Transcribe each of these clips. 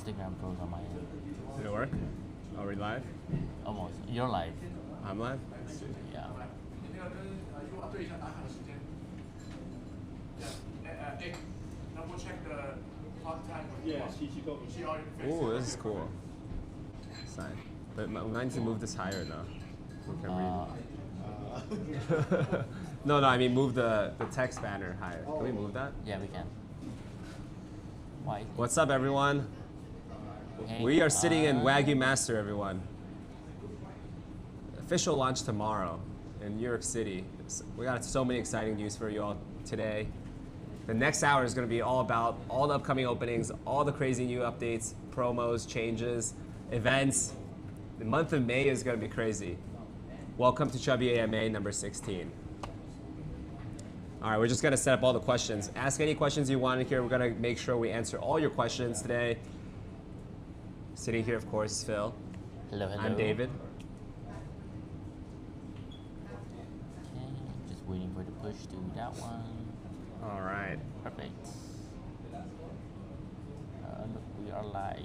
Instagram froze on my end. Did it work? Are we live? Almost. You're live. I'm live? Yeah. Ooh, this is cool. Sign. But we might need to move this higher now. We can read. No, I mean move the text banner higher. Can we move that? Yeah, we can. Why? What's up, everyone? Hey, We are sitting in Wagyu Master, everyone. Official launch tomorrow in New York City. We got so many exciting news for you all today. The next hour is going to be all about all the upcoming openings, all the crazy new updates, promos, changes, events. The month of May is going to be crazy. Welcome to Chubby AMA number 16. All right, we're just going to set up all the questions. Ask any questions you want in here. We're going to make sure we answer all your questions today. Sitting here, of course, is Phil. Hello, hello. I'm David. Okay, just waiting for the push to that one. All right. Perfect. We are live.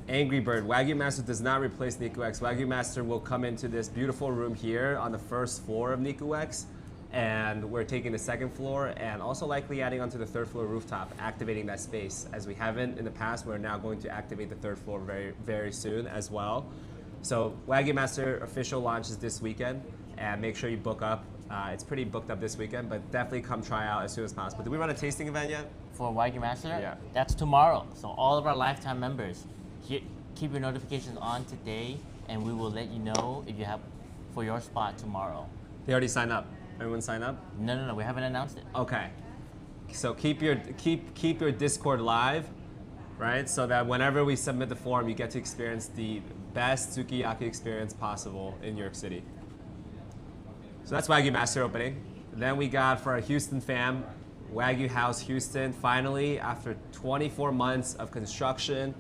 Angry Bird, Wagyu Master does not replace NikuX. Wagyu Master will come into this beautiful room here on the first floor of NikuX, and we're taking the second floor and also likely adding onto the third floor rooftop, activating that space. As we haven't in the past, we're now going to activate the third floor very, very soon as well. So Wagyu Master official launch is this weekend, and make sure you book up. It's pretty booked up this weekend, but definitely come try out as soon as possible. Did we run a tasting event yet? For Wagyu Master? Yeah. That's tomorrow. So all of our lifetime members, keep your notifications on today, and we will let you know if you have for your spot tomorrow. They already signed up. Everyone sign up? No, we haven't announced it. Okay. So keep your Discord live, right? So that whenever we submit the form, you get to experience the best sukiyaki experience possible in New York City. So that's Wagyu Master opening. Then we got for our Houston fam, Wagyu House Houston. Finally, after 24 months of construction,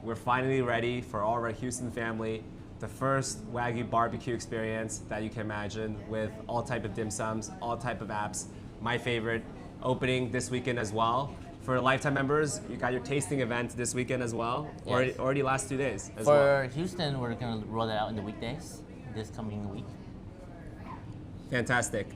we're finally ready for all of our Houston family. The first Wagyu barbecue experience that you can imagine with all type of dim sums, all type of apps. My favorite, opening this weekend as well. For lifetime members, you got your tasting event this weekend as well, Yes. already last 2 days as For well. Houston, we're going to roll that out in the weekdays this coming week. Fantastic.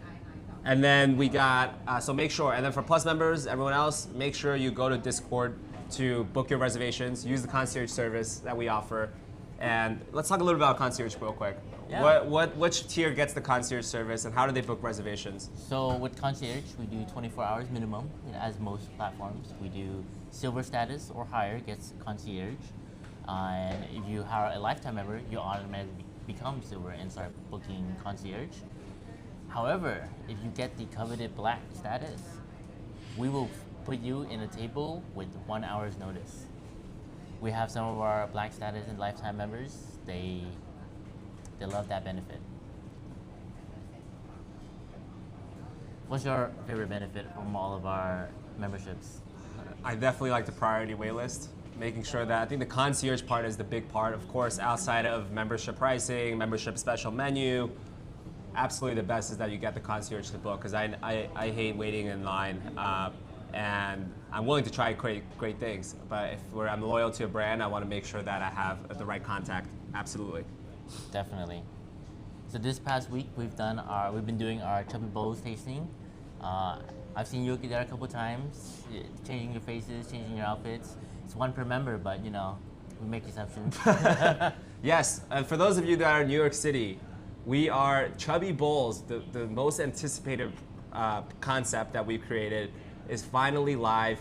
And then we got, so make sure, and then for Plus members, everyone else, make sure you go to Discord to book your reservations, use the concierge service that we offer. And let's talk a little about concierge real quick. Yeah. Which tier gets the concierge service and how do they book reservations? So with concierge, we do 24 hours minimum, as most platforms. We do silver status or higher gets concierge. And if you are a lifetime member, you automatically become silver and start booking concierge. However, if you get the coveted black status, we will put you in a table with 1 hour's notice. We have some of our black status and lifetime members. They love that benefit. What's your favorite benefit from all of our memberships? I definitely like the priority waitlist, making sure that I think the concierge part is the big part. Of course, outside of membership pricing, membership special menu, absolutely the best is that you get the concierge to book because I hate waiting in line. And I'm willing to try great things, but if I'm loyal to a brand, I want to make sure that I have the right contact. Absolutely. Definitely. So this past week we've been doing our Chubby Bowls tasting. I've seen you there a couple times, changing your faces, changing your outfits. It's one per member, but you know, we make exceptions. Yes, and for those of you that are in New York City, we are Chubby Bowls, the most anticipated concept that we've created is finally live.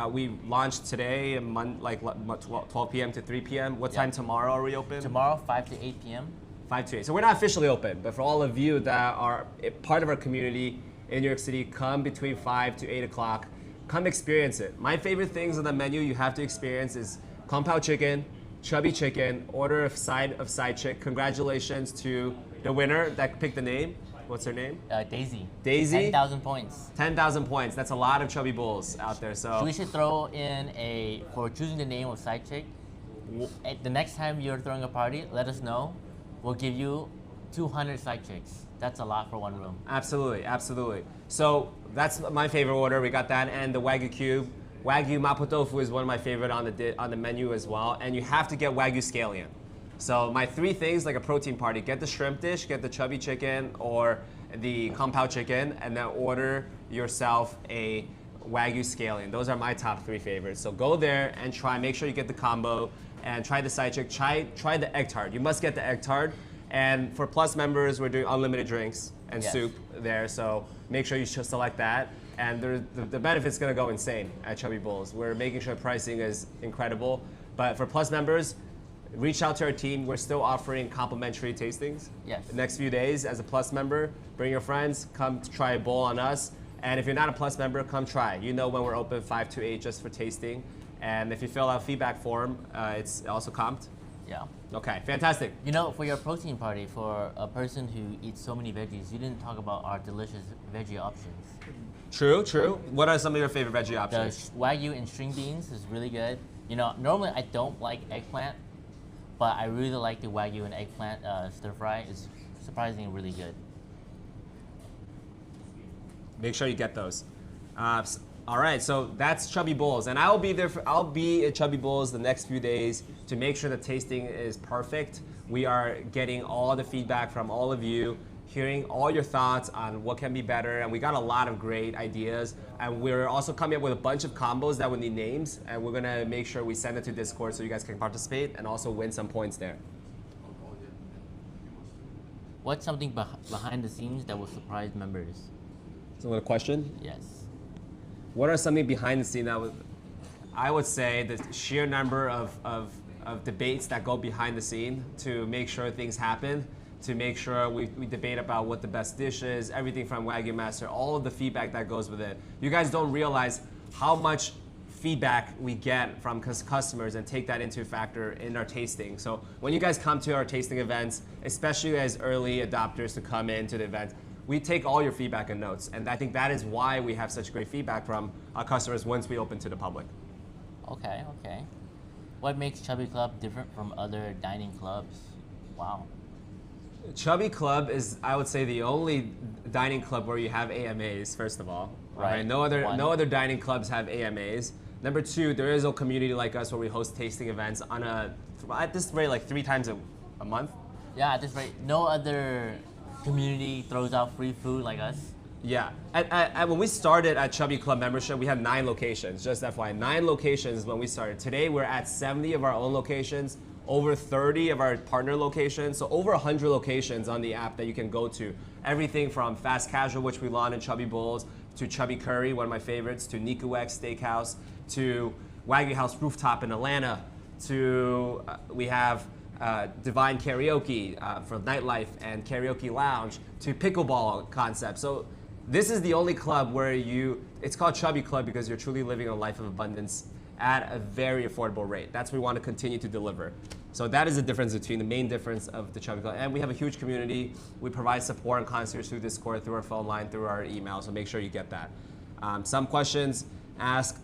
We launched today, 12 p.m. to 3 p.m. What time tomorrow are we open? Tomorrow, 5 to 8 p.m. 5 to 8. So we're not officially open, but for all of you that are part of our community in New York City, come between 5 to 8 o'clock. Come experience it. My favorite things on the menu you have to experience is Kung Pao chicken, chubby chicken, order of side chick. Congratulations to the winner that picked the name. What's her name? Daisy. Daisy? 10,000 points. 10,000 points. That's a lot of Chubby Bowls out there. So we should throw in for choosing the name of side chick. The next time you're throwing a party, let us know. We'll give you 200 side chicks. That's a lot for one room. Absolutely, absolutely. So that's my favorite order. We got that and the Wagyu cube. Wagyu mapo tofu is one of my favorite on the menu as well, and you have to get Wagyu scallion. So my three things, like a protein party: get the shrimp dish, get the chubby chicken or the kung pao chicken, and then order yourself a Wagyu scallion. Those are my top three favorites. So go there and try. Make sure you get the combo and try the side chick. Try the egg tart. You must get the egg tart. And for Plus members, we're doing unlimited drinks and Yes. soup there. So make sure you select that. And the benefit's gonna go insane at Chubby Bulls. We're making sure pricing is incredible. But for Plus members, reach out to our team. We're still offering complimentary tastings. Yes. The next few days as a Plus member. Bring your friends, come try a bowl on us. And if you're not a Plus member, come try. You know when we're open 5 to 8 just for tasting. And if you fill out a feedback form, it's also comped. Yeah. Okay, fantastic. You know, for your protein party, for a person who eats so many veggies, you didn't talk about our delicious veggie options. True, true. What are some of your favorite veggie The options? Wagyu and string beans is really good. You know, normally I don't like eggplant, but I really like the Wagyu and eggplant stir fry. It's surprisingly really good. Make sure you get those. All right, so that's Chubby Bulls, and I'll be there. I'll be at Chubby Bulls the next few days to make sure the tasting is perfect. We are getting all the feedback from all of you, hearing all your thoughts on what can be better, and we got a lot of great ideas. And we're also coming up with a bunch of combos that would need names, and we're gonna make sure we send it to Discord so you guys can participate and also win some points there. What's something behind the scenes that will surprise members? So, what a question? Yes. What are something behind the scene that I would say the sheer number of debates that go behind the scene to make sure things happen, to make sure we debate about what the best dish is, everything from Wagyu Master, all of the feedback that goes with it. You guys don't realize how much feedback we get from customers and take that into factor in our tasting. So when you guys come to our tasting events, especially as early adopters to come into the event, we take all your feedback and notes, and I think that is why we have such great feedback from our customers once we open to the public. Okay, okay. What makes Chubby Club different from other dining clubs? Wow. Chubby Club is, I would say, the only dining club where you have AMAs, first of all. Right. No One. other dining clubs have AMAs. Number two, there is a community like us where we host tasting events at this rate, like 3 times a month. Yeah, at this rate, no other community throws out free food like us. Yeah. When we started at Chubby Club membership, we had 9 locations, just FYI. 9 locations when we started. Today, we're at 70 of our own locations, over 30 of our partner locations, so over 100 locations on the app that you can go to. Everything from fast casual, which we launched in Chubby Bulls, to Chubby Curry, one of my favorites, to Niku X Steakhouse, to Wagyu House Rooftop in Atlanta, to we have Divine Karaoke for nightlife and karaoke lounge, to pickleball concept. So this is the only club where it's called Chubby Club because you're truly living a life of abundance at a very affordable rate. That's what we want to continue to deliver. So that is the difference between the main difference of the Chubby Club. And we have a huge community. We provide support and concierge through Discord, through our phone line, through our email. So make sure you get that. Some questions ask,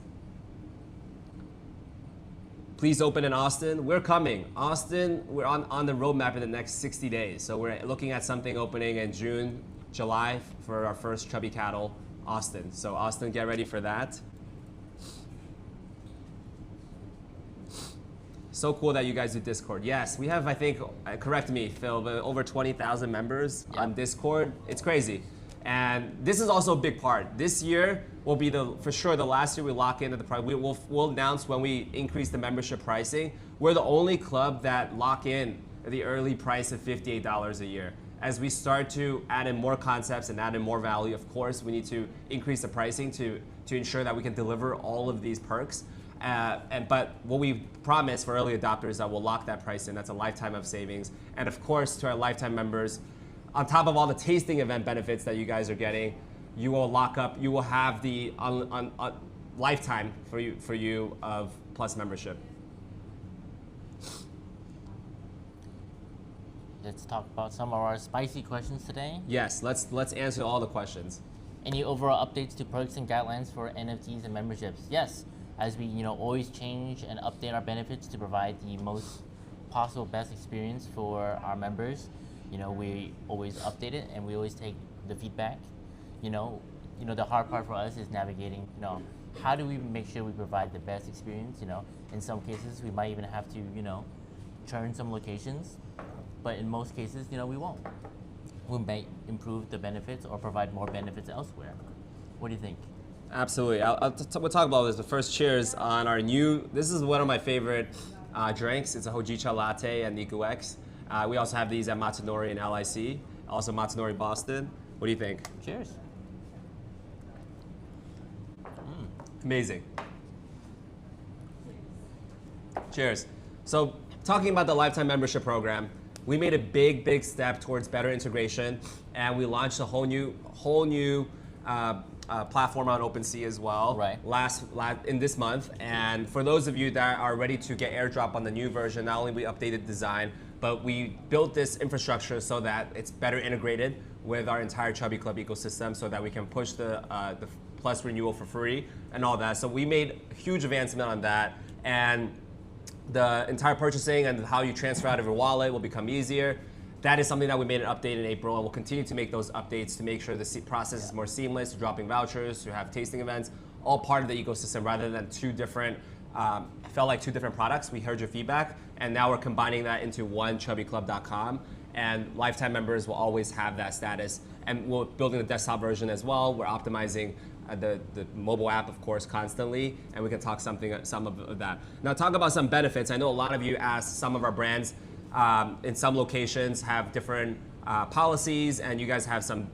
please open in Austin. We're coming. Austin, we're on the roadmap in the next 60 days. So we're looking at something opening in June, July for our first Chubby Cattle, Austin. So Austin, get ready for that. So cool that you guys do Discord. Yes, we have, I think, correct me, Phil, but over 20,000 members on Discord. It's crazy. And this is also a big part. This year will be for sure the last year we lock into the price. We'll announce when we increase the membership pricing. We're the only club that lock in the early price of $58 a year. As we start to add in more concepts and add in more value, of course, we need to increase the pricing to ensure that we can deliver all of these perks. But what we promise for early adopters is that we'll lock that price in. That's a lifetime of savings. And of course, to our lifetime members, on top of all the tasting event benefits that you guys are getting, you will have the lifetime for you of Plus membership. Let's talk about some of our spicy questions today. Yes, let's answer all the questions. Any overall updates to perks and guidelines for NFTs and memberships? Yes, as we always change and update our benefits to provide the most possible best experience for our members. We always update it and we always take the feedback. The hard part for us is navigating how do we make sure we provide the best experience? In some cases, we might even have to, churn some locations, but in most cases, we won't. We might improve the benefits or provide more benefits elsewhere. What do you think? Absolutely. We'll talk about this, but first, cheers on our new, this is one of my favorite drinks. It's a Hojicha latte at Niku X. We also have these at Matsunori in LIC, also Matsunori Boston. What do you think? Cheers. Amazing. Cheers. So talking about the lifetime membership program, we made a big step towards better integration, and we launched a whole new platform on OpenSea as well. Right. In this month. And for those of you that are ready to get airdrop on the new version, not only we updated design, but we built this infrastructure so that it's better integrated with our entire Chubby Club ecosystem, so that we can push the Plus renewal for free and all that. So we made a huge advancement on that, and the entire purchasing and how you transfer out of your wallet will become easier. That is something that we made an update in April, and we'll continue to make those updates to make sure the process is more seamless, to dropping vouchers, to have tasting events, all part of the ecosystem rather than felt like two different products. We heard your feedback, and now we're combining that into one chubbyclub.com, and lifetime members will always have that status. And we're building the desktop version as well. We're optimizing the mobile app, of course, constantly, and we can talk some of that. Now, talk about some benefits. I know a lot of you asked. Some of our brands in some locations have different policies, and you guys have some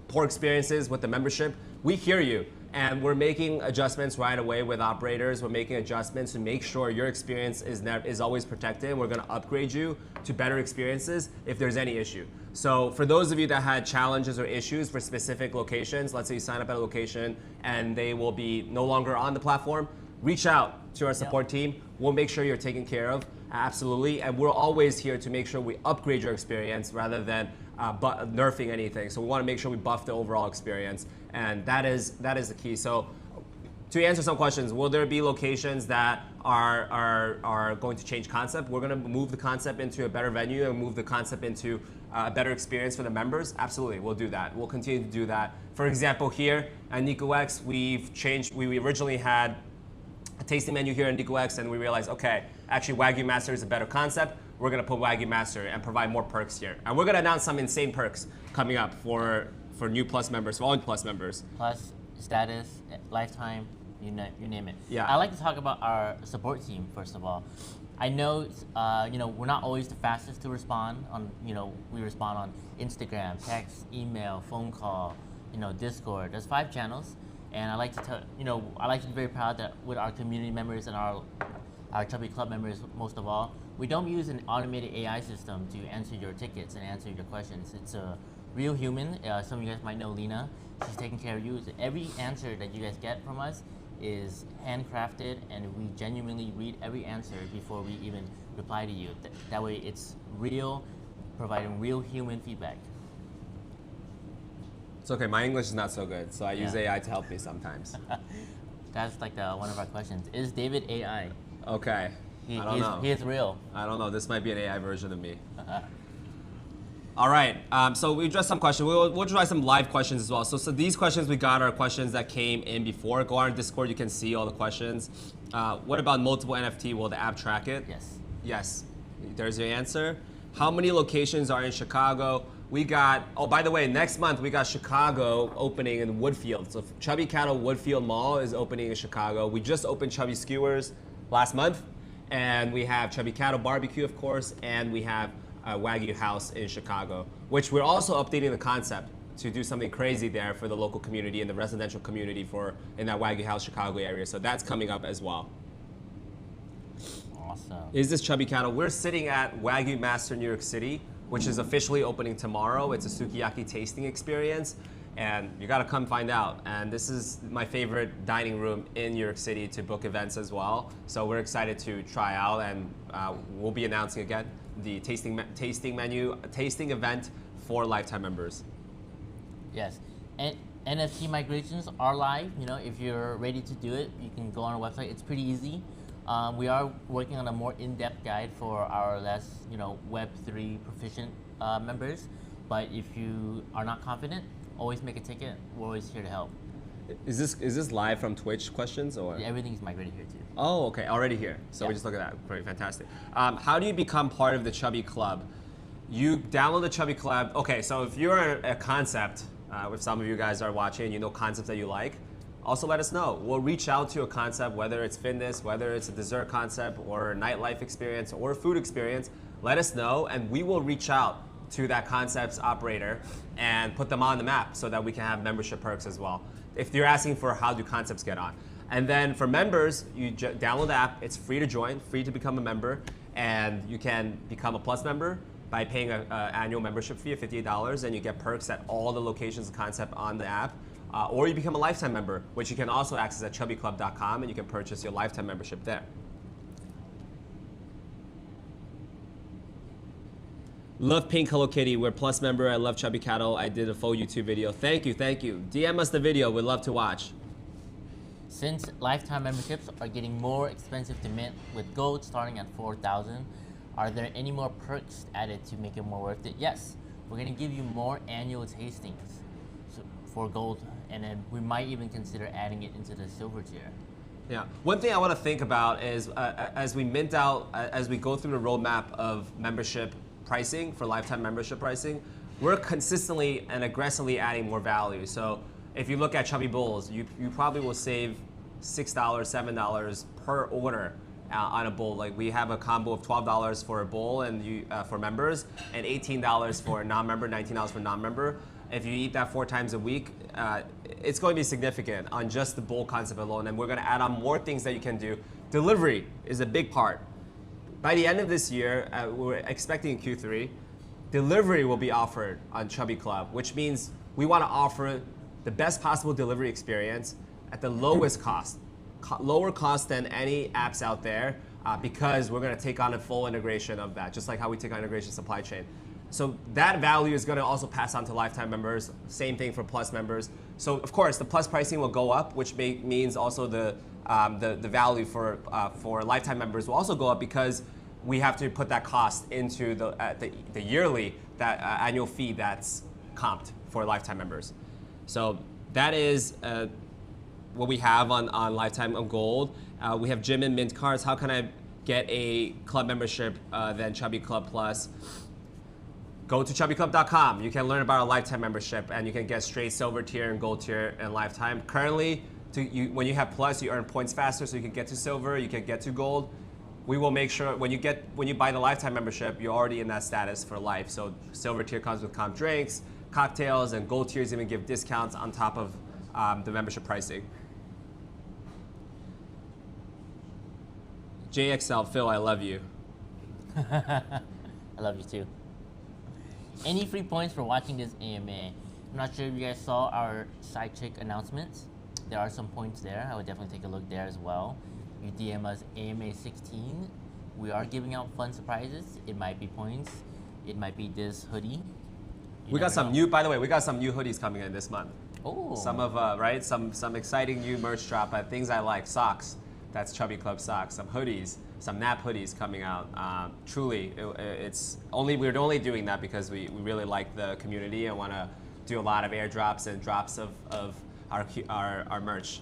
poor experiences with the membership. We hear you, and we're making adjustments right away with operators. We're making adjustments to make sure your experience is always protected. We're going to upgrade you to better experiences if there's any issue. So for those of you that had challenges or issues for specific locations, let's say you sign up at a location and they will be no longer on the platform, reach out to our support team. We'll make sure you're taken care of, absolutely. And we're always here to make sure we upgrade your experience rather than nerfing anything. So we want to make sure we buff the overall experience, and that is the key. So to answer some questions, will there be locations that are going to change concept? We're going to move the concept into a better venue and move the concept into a better experience for the members. Absolutely, we'll do that. We'll continue to do that. For example, here at Niku X, we've changed. We originally had a tasting menu here at Niku X, and we realized, okay, actually Wagyu Master is a better concept. We're going to put Wagyu Master and provide more perks here. And we're going to announce some insane perks coming up for new Plus members, for all Plus members. Plus, status, lifetime, you name it. Yeah. I'd like to talk about our support team, first of all. I know, we're not always the fastest to respond on, we respond on Instagram, text, email, phone call, Discord. There's 5 channels. And I like to I like to be very proud that with our community members and our Chubby Club members, most of all, we don't use an automated AI system to answer your tickets and answer your questions. It's a real human. Some of you guys might know Lena. She's taking care of you. Every answer that you guys get from us is handcrafted, and we genuinely read every answer before we even reply to you. That way it's real, providing real human feedback. It's okay, my English is not so good, so I use AI to help me sometimes. That's like one of our questions. Is David AI? Okay, I don't know. He is real. I don't know, this might be an AI version of me. All right, so we addressed some questions. We'll try some live questions as well. So these questions we got are questions that came in before. Go on our Discord, you can see all the questions. What about multiple NFT? Will the app track it? Yes. Yes, there's your answer. How many locations are in Chicago? We got, oh, by the way, next month we got Chicago opening in Woodfield. So Chubby Cattle Woodfield Mall is opening in Chicago. We just opened Chubby Skewers last month, and we have Chubby Cattle Barbecue, of course, and we have Wagyu House in Chicago, which we're also updating the concept to do something crazy there for the local community and the residential community in that Wagyu House Chicago area. So that's coming up as well. Awesome. Is this Chubby Cattle? We're sitting at Wagyu Master New York City, which is officially opening tomorrow. It's a sukiyaki tasting experience, and you gotta come find out. And this is my favorite dining room in New York City to book events as well. So we're excited to try out, and we'll be announcing again the tasting event for lifetime members. Yes, and NFT migrations are live. If you're ready to do it, you can go on our website. It's pretty easy. We are working on a more in-depth guide for our less, Web3 proficient members. But if you are not confident, always make a ticket. We're always here to help. Is this live from Twitch questions or? Yeah, everything's migrated here too. Oh, okay, already here. So Yeah. we just look at that. Great, fantastic. How do you become part of the Chubby Club? You download the Chubby Club. Okay, so if you're a concept, if some of you guys are watching and you know concepts that you like, also let us know. We'll reach out to a concept, whether it's fitness, whether it's a dessert concept, or a nightlife experience, or a food experience. Let us know, and we will reach out to that concept's operator and put them on the map so that we can have membership perks as well. If you're asking for how do concepts get on. And then for members, you download the app. It's free to join, free to become a member, and you can become a Plus member by paying an annual membership fee of $58, and you get perks at all the locations of Concept on the app. Or you become a lifetime member, which you can also access at chubbyclub.com, and you can purchase your lifetime membership there. Love Pink Hello Kitty. We're Plus member. I love Chubby Cattle. I did a full YouTube video. Thank you, thank you. DM us the video. We'd love to watch. Since lifetime memberships are getting more expensive to mint, with gold starting at $4,000, are there any more perks added to make it more worth it? Yes, we're going to give you more annual tastings for gold, and then we might even consider adding it into the silver tier. Yeah. One thing I want to think about is as we mint out, as we go through the roadmap of membership pricing for lifetime membership pricing, we're consistently and aggressively adding more value. So if you look at Chubby Bowls, you probably will save $6, $7 per order on a bowl. Like we have a combo of $12 for a bowl and for members, and $18 for a non-member, $19 for non-member. If you eat that 4 times a week, it's going to be significant on just the bowl concept alone, and we're going to add on more things that you can do. Delivery is a big part. By the end of this year, we're expecting in Q3, delivery will be offered on Chubby Club, which means we want to offer the best possible delivery experience at the lowest cost, lower cost than any apps out there, because we're going to take on a full integration of that, just like how we take on integration supply chain. So that value is going to also pass on to lifetime members. Same thing for Plus members. So of course, the Plus pricing will go up, which means also the value for lifetime members will also go up, because we have to put that cost into the yearly annual fee that's comped for lifetime members. So that is what we have on Lifetime of Gold. We have gym and mint cards. How can I get a club membership than Chubby Club Plus? Go to chubbyclub.com. You can learn about a lifetime membership, and you can get straight silver tier and gold tier and lifetime. Currently, when you have Plus, you earn points faster, so you can get to silver, you can get to gold. We will make sure when you buy the lifetime membership, you're already in that status for life. So silver tier comes with comp drinks, cocktails, and gold tiers even give discounts on top of the membership pricing. JXL, Phil, I love you. I love you too. Any free points for watching this AMA? I'm not sure if you guys saw our side chick announcements. There are some points there. I would definitely take a look there as well. You DM us AMA16. We are giving out fun surprises. It might be points. It might be this hoodie. We got some new, by the way, we got some new hoodies coming in this month. Oh. Some of, right? Some exciting new merch drop. Things I like, socks. That's Chubby Club socks. Some hoodies, some nap hoodies coming out. Truly, we're only doing that because we really like the community and want to do a lot of airdrops and drops of our merch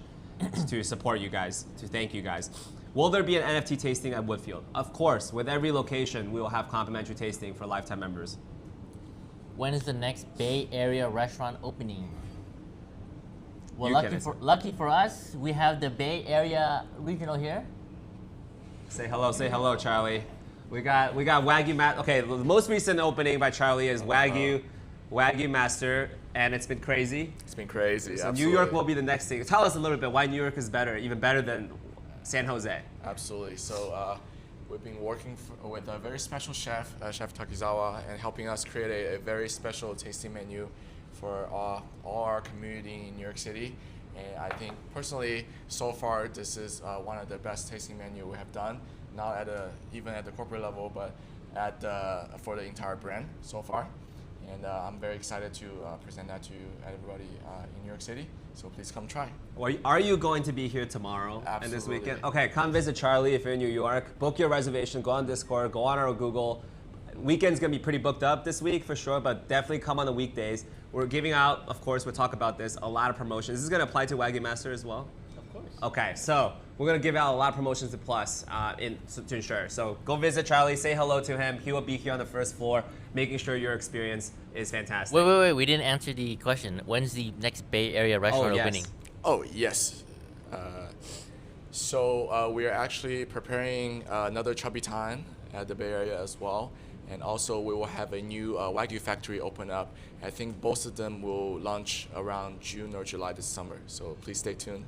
to support you guys, to thank you guys. Will there be an NFT tasting at Woodfield? Of course, with every location, we will have complimentary tasting for lifetime members. When is the next Bay Area restaurant opening? Well, lucky for us, we have the Bay Area Regional here. Say hello, Charlie. We got Wagyu Okay, the most recent opening by Charlie is Wagyu Master, and it's been crazy. It's been crazy. So absolutely. New York will be the next thing. Tell us a little bit why New York is better, even better than San Jose. Absolutely. So we've been working with a very special chef, Chef Takizawa, and helping us create a very special tasting menu for all our community in New York City. And I think personally, so far, this is one of the best tasting menu we have done, not even at the corporate level, but for the entire brand so far. And I'm very excited to present that to everybody in New York City. So please come try. Well, are you going to be here tomorrow and this weekend? Absolutely. Okay, come visit Charlie if you're in New York. Book your reservation. Go on Discord. Go on our Google. weekend's gonna be pretty booked up this week for sure, but definitely come on the weekdays. We're giving out, of course, we'll talk about this, a lot of promotions. This is gonna apply to Wagyu Master as well? Of course. Okay, so we're gonna give out a lot of promotions to Plus to ensure. So go visit Charlie, say hello to him. He will be here on the first floor, making sure your experience is fantastic. Wait. We didn't answer the question. When's the next Bay Area restaurant yes. opening? Oh, yes. So we are actually preparing another Chubby Tan at the Bay Area as well. And also we will have a new Wagyu factory open up. I think both of them will launch around June or July this summer. So please stay tuned.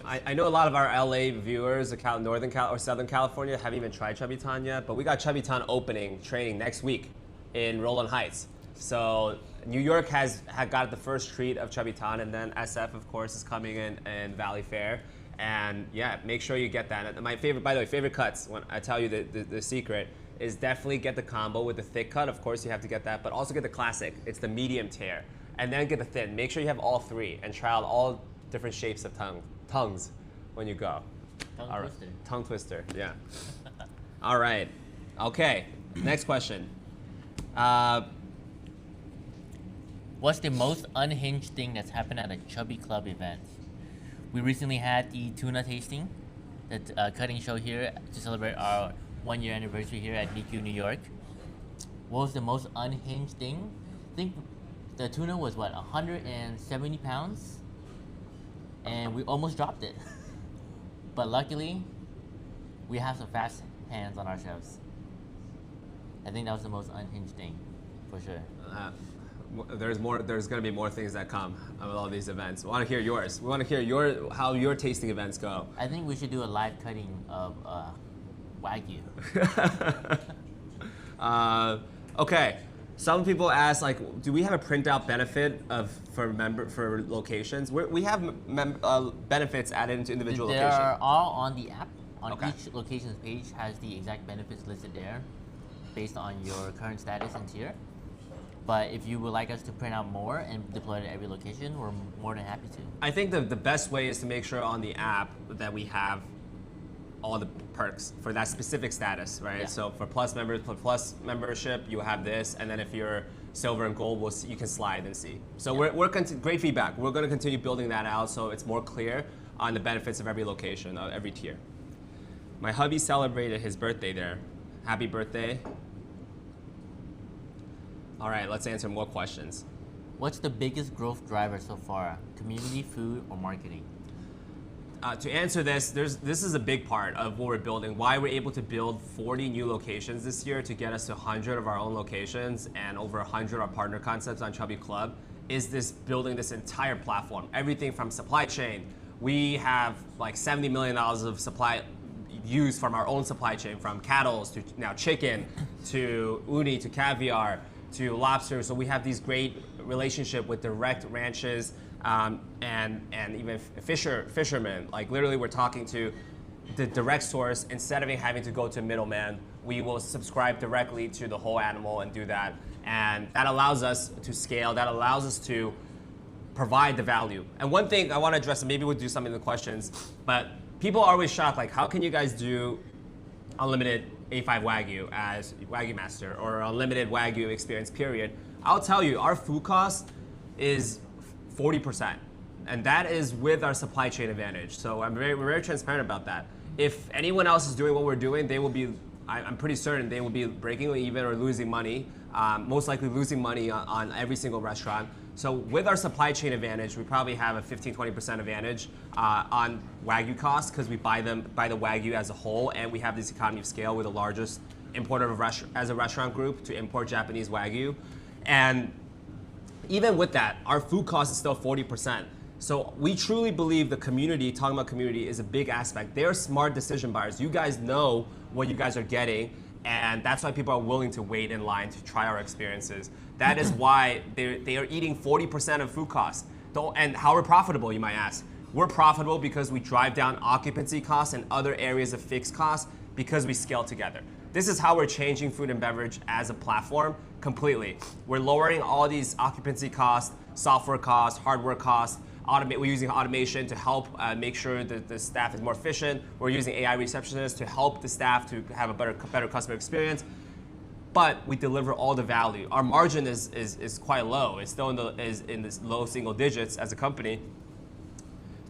I know a lot of our LA viewers, Northern Cal or Southern California, haven't even tried Chubby Tan yet, but we got Chubby Tan opening training next week in Rowland Heights. So New York had got the first treat of Chubby Tan, and then SF, of course, is coming in Valley Fair. And yeah, make sure you get that. My favorite, by the way, favorite cuts, when I tell you the secret, is definitely get the combo with the thick cut. Of course, you have to get that, but also get the classic. It's the medium tear. And then get the thin. Make sure you have all three and try out all different shapes of tongues when you go. Twister. Tongue twister, yeah. All right. Okay, next question. What's the most unhinged thing that's happened at a Chubby Club event? We recently had the tuna tasting, the cutting show here to celebrate our 1-year anniversary here at BQ New York. What was the most unhinged thing? I think the tuna was 170 pounds? And we almost dropped it. But luckily, we have some fast hands on our chefs. I think that was the most unhinged thing, for sure. There's going to be more things that come of all these events. We want to hear yours. We want to hear how your tasting events go. I think we should do a live cutting of Wagyu. Okay. Some people ask, like, do we have a printout benefit for locations? We have benefits added into individual They locations. are all on the app. Okay. Each location's page has the exact benefits listed there, based on your current status and tier. But if you would like us to print out more and deploy it at every location, we're more than happy to. I think the best way is to make sure on the app that we have all the perks for that specific status, right? Yeah. So for Plus members, for Plus membership, you have this, and then if you're Silver and Gold, you can slide and see. So we're great feedback. We're going to continue building that out so it's more clear on the benefits of every location, of every tier. My hubby celebrated his birthday there. Happy birthday. All right, let's answer more questions. What's the biggest growth driver so far? Community, food, or marketing? To answer this, this is a big part of what we're building. Why we're able to build 40 new locations this year to get us to 100 of our own locations and over 100 our partner concepts on Chubby Club is this building this entire platform. Everything from supply chain. We have like $70 million of supply used from our own supply chain, from cattle to now chicken to uni to caviar to lobster. So we have these great relationship with direct ranches and even fishermen. Like literally we're talking to the direct source instead of having to go to a middleman. We will subscribe directly to the whole animal and do that. And that allows us to scale, that allows us to provide the value. And one thing I want to address, and maybe we'll do some in the questions, but people are always shocked, like how can you guys do unlimited A5 Wagyu as Wagyu Master or unlimited Wagyu experience period? I'll tell you, our food cost is 40%. And that is with our supply chain advantage. So we're very transparent about that. If anyone else is doing what we're doing, they will be, I'm pretty certain they will be breaking even or losing money, most likely losing money on every single restaurant. So with our supply chain advantage, we probably have a 15-20% advantage on Wagyu costs because we buy the Wagyu as a whole, and we have this economy of scale. We're the largest importer as a restaurant group to import Japanese Wagyu. And even with that, our food cost is still 40%. So we truly believe the community, talking about community, is a big aspect. They're smart decision buyers. You guys know what you guys are getting, and that's why people are willing to wait in line to try our experiences. That is why they are eating 40% of food costs. And how we're profitable, you might ask. We're profitable because we drive down occupancy costs and other areas of fixed costs because we scale together. This is how we're changing food and beverage as a platform completely. We're lowering all these occupancy costs, software costs, hardware costs. We're using automation to help make sure that the staff is more efficient. We're using AI receptionists to help the staff to have a better customer experience. but we deliver all the value. Our margin is quite low. It's still in this low single digits as a company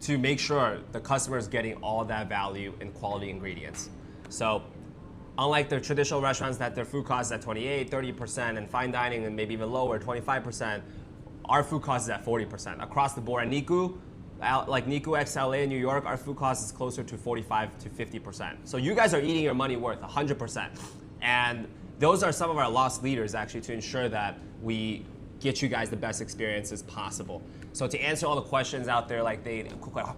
to make sure the customer is getting all that value in quality ingredients. So unlike the traditional restaurants that their food costs at 28, 30%, and fine dining and maybe even lower, 25%, our food cost is at 40%. Across the board at Niku, like Niku XLA in New York, our food cost is closer to 45 to 50%. So you guys are eating your money worth 100%. And those are some of our loss leaders actually to ensure that we get you guys the best experiences possible. So to answer all the questions out there, like they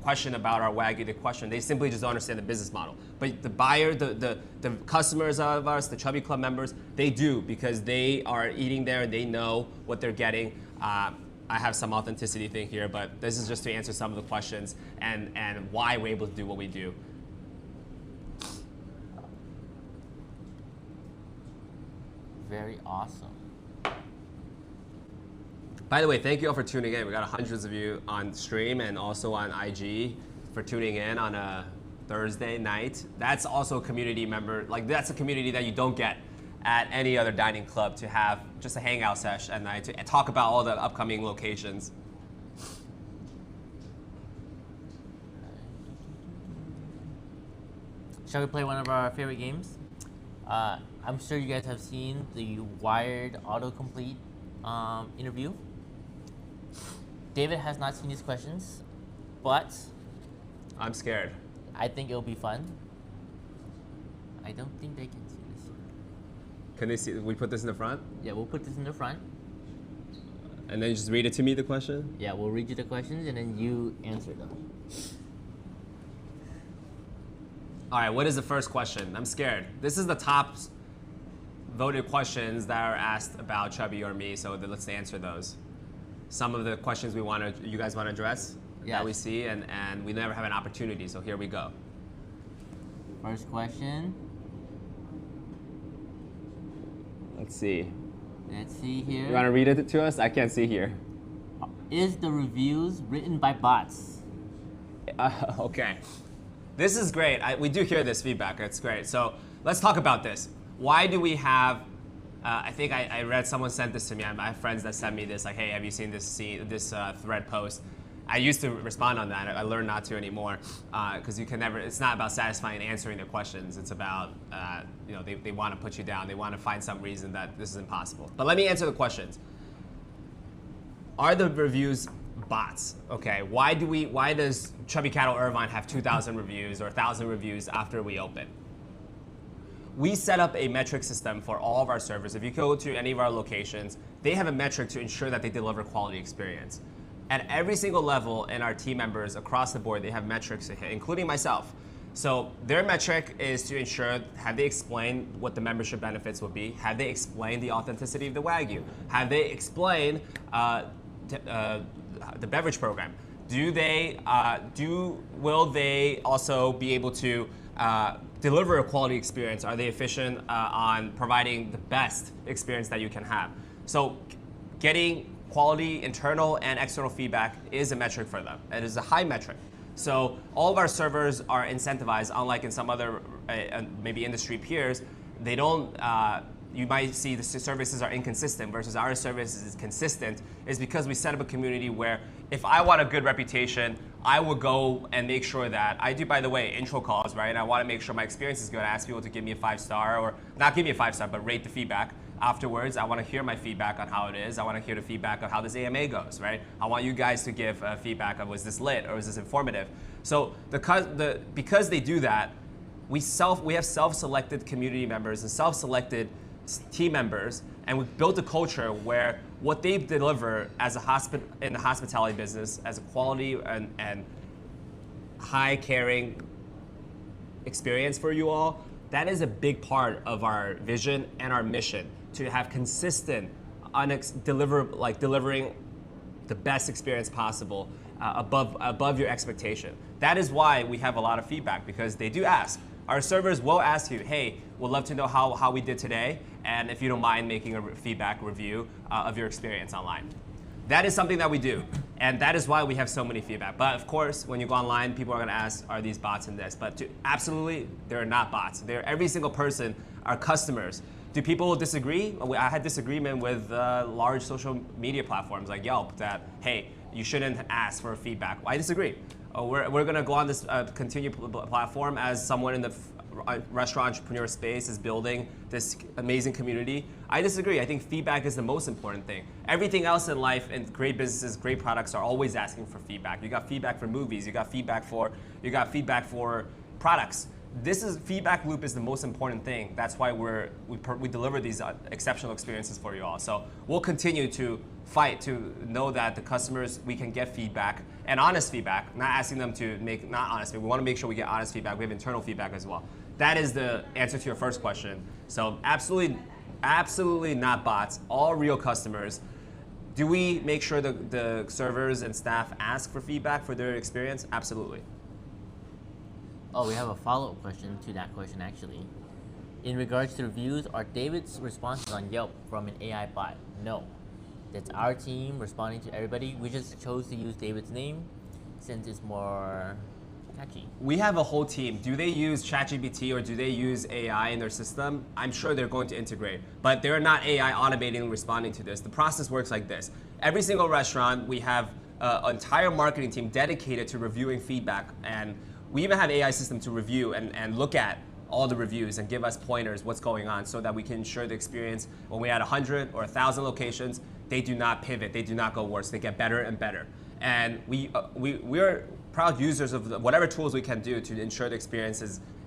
question about our Wagyu, they simply just don't understand the business model. But the buyer, the customers of ours, the Chubby Club members, they do because they are eating there and they know what they're getting. I have some authenticity thing here, but this is just to answer some of the questions and why we're able to do what we do. Very awesome. By the way, thank you all for tuning in. We got hundreds of you on stream and also on IG for tuning in on a Thursday night. That's also a community member. Like that's a community that you don't get at any other dining club to have just a hangout sesh at night to talk about all the upcoming locations. Shall we play one of our favorite games? I'm sure you guys have seen the Wired autocomplete interview. David has not seen these questions, but I'm scared. I think it'll be fun. I don't think they can see this. Can they see? We put this in the front? Yeah, we'll put this in the front. And then you just read it to me, the question? Yeah, we'll read you the questions and then you answer them. All right, what is the first question? I'm scared. This is the top voted questions that are asked about Chubby or me, so let's answer those. Some of the questions you guys want to address that we see, and we never have an opportunity, so here we go. First question. Let's see. Let's see here. You want to read it to us? I can't see here. Is the reviews written by bots? Okay. This is great. We do hear this feedback. It's great. So let's talk about this. Why do we have, I think I read someone sent this to me. I have friends that sent me this, like, hey, have you seen this thread post? I used to respond on that. I learned not to anymore because you can never, it's not about satisfying and answering their questions. It's about, they want to put you down. They want to find some reason that this is impossible. But let me answer the questions. Are the reviews bots? Okay, why does Chubby Cattle Irvine have 2,000 reviews or 1,000 reviews after we open? We set up a metric system for all of our servers. If you go to any of our locations, they have a metric to ensure that they deliver quality experience. At every single level in our team members across the board, they have metrics to hit, including myself. So their metric is to ensure, have they explained what the membership benefits will be? Have they explained the authenticity of the Wagyu? Have they explained the beverage program? Will they also be able to deliver a quality experience? Are they efficient on providing the best experience that you can have? So getting quality internal and external feedback is a metric for them. It is a high metric. So all of our servers are incentivized, unlike in some other maybe industry peers. They don't, you might see the services are inconsistent versus our service is consistent, is because we set up a community where if I want a good reputation, I will go and make sure that I do, by the way, intro calls, right? And I want to make sure my experience is good. I ask people to give me a 5-star, or not give me a 5-star, but rate the feedback. Afterwards, I want to hear my feedback on how it is. I want to hear the feedback on how this AMA goes, right? I want you guys to give feedback of was this lit or was this informative? So because they do that, we have self-selected community members and self-selected team members, and we've built a culture where what they deliver as in the hospitality business as a quality and high caring experience for you all, that is a big part of our vision and our mission to have consistent delivering the best experience possible above your expectation. That is why we have a lot of feedback, because they do ask. Our servers will ask you, hey, we'd love to know how we did today, and if you don't mind making a feedback review of your experience online. That is something that we do, and that is why we have so many feedback. But of course, when you go online, people are gonna ask, are these bots in this? But absolutely, they're not bots. Every single person are customers Do people disagree? I had disagreement with large social media platforms like Yelp that, hey, you shouldn't ask for feedback. I disagree. We're going to go on this continued platform as someone in the restaurant entrepreneur space is building this amazing community. I disagree. I think feedback is the most important thing. Everything else in life and great businesses, great products are always asking for feedback. You got feedback for movies. You got feedback for products. This is feedback loop is the most important thing. That's why we deliver these exceptional experiences for you all. So we'll continue to fight to know that the customers, we can get feedback and honest feedback, not asking them to make, not honest, but we want to make sure we get honest feedback. We have internal feedback as well. That is the answer to your first question. So absolutely not bots, all real customers. Do we make sure the servers and staff ask for feedback for their experience? Absolutely. Oh, we have a follow-up question to that question actually. In regards to reviews, are David's responses on Yelp from an AI bot? No. That's our team responding to everybody. We just chose to use David's name since it's more catchy. We have a whole team. Do they use ChatGPT or do they use AI in their system? I'm sure they're going to integrate, but they're not AI automating and responding to this. The process works like this. Every single restaurant, we have an entire marketing team dedicated to reviewing feedback, and we even have AI system to review and look at all the reviews and give us pointers what's going on so that we can ensure the experience when we add 100 or 1,000 locations, they do not pivot, they do not go worse, they get better and better. And we're proud users of whatever tools we can do to ensure the experience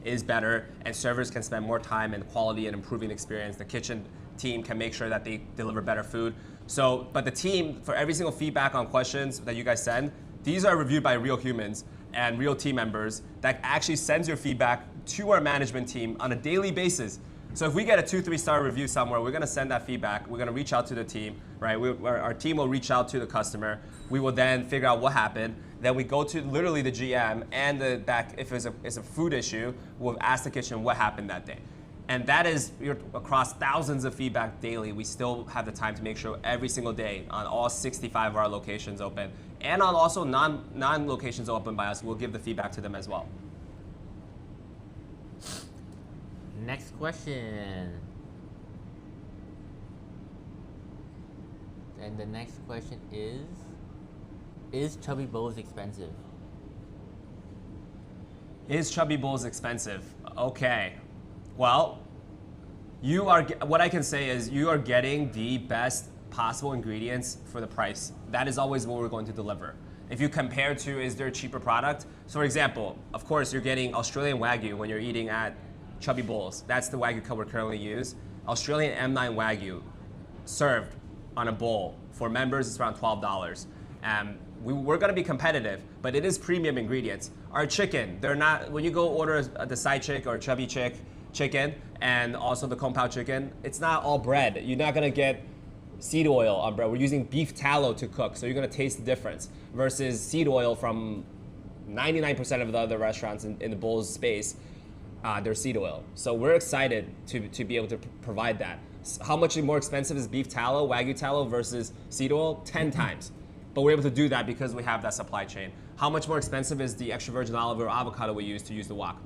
is better and servers can spend more time and quality and improving the experience. The kitchen team can make sure that they deliver better food. So, but the team, for every single feedback on questions that you guys send, these are reviewed by real humans and real team members that actually sends your feedback to our management team on a daily basis. So if we get a 2-3 star review somewhere, we're going to send that feedback. We're going to reach out to the team, right? Our team will reach out to the customer. We will then figure out what happened. Then we go to literally the GM and the back. If it's a food issue, we'll ask the kitchen what happened that day. And that is across thousands of feedback daily. We still have the time to make sure every single day on all 65 of our locations open, and on also non-locations open by us, we'll give the feedback to them as well. Next question. And the next question is Chubby Bowls expensive? Is Chubby Bowls expensive? Okay. Well, what I can say is you are getting the best possible ingredients for the price. That is always what we're going to deliver. If you compare to, is there a cheaper product? So for example, of course, you're getting Australian Wagyu when you're eating at Chubby Bowls. That's the Wagyu cut we're currently use. Australian M9 Wagyu served on a bowl. For members, it's around $12. We're gonna be competitive, but it is premium ingredients. Our chicken, they're not, when you go order the side chick or chubby chicken, and also the compound chicken, it's not all bread. You're not gonna get seed oil on bread. We're using beef tallow to cook, so you're gonna taste the difference versus seed oil from 99% of the other restaurants in the bowls space. They're seed oil. So we're excited to be able to provide that. How much more expensive is beef tallow, Wagyu tallow versus seed oil? 10 times. But we're able to do that because we have that supply chain. How much more expensive is the extra virgin olive or avocado we use to use the wok?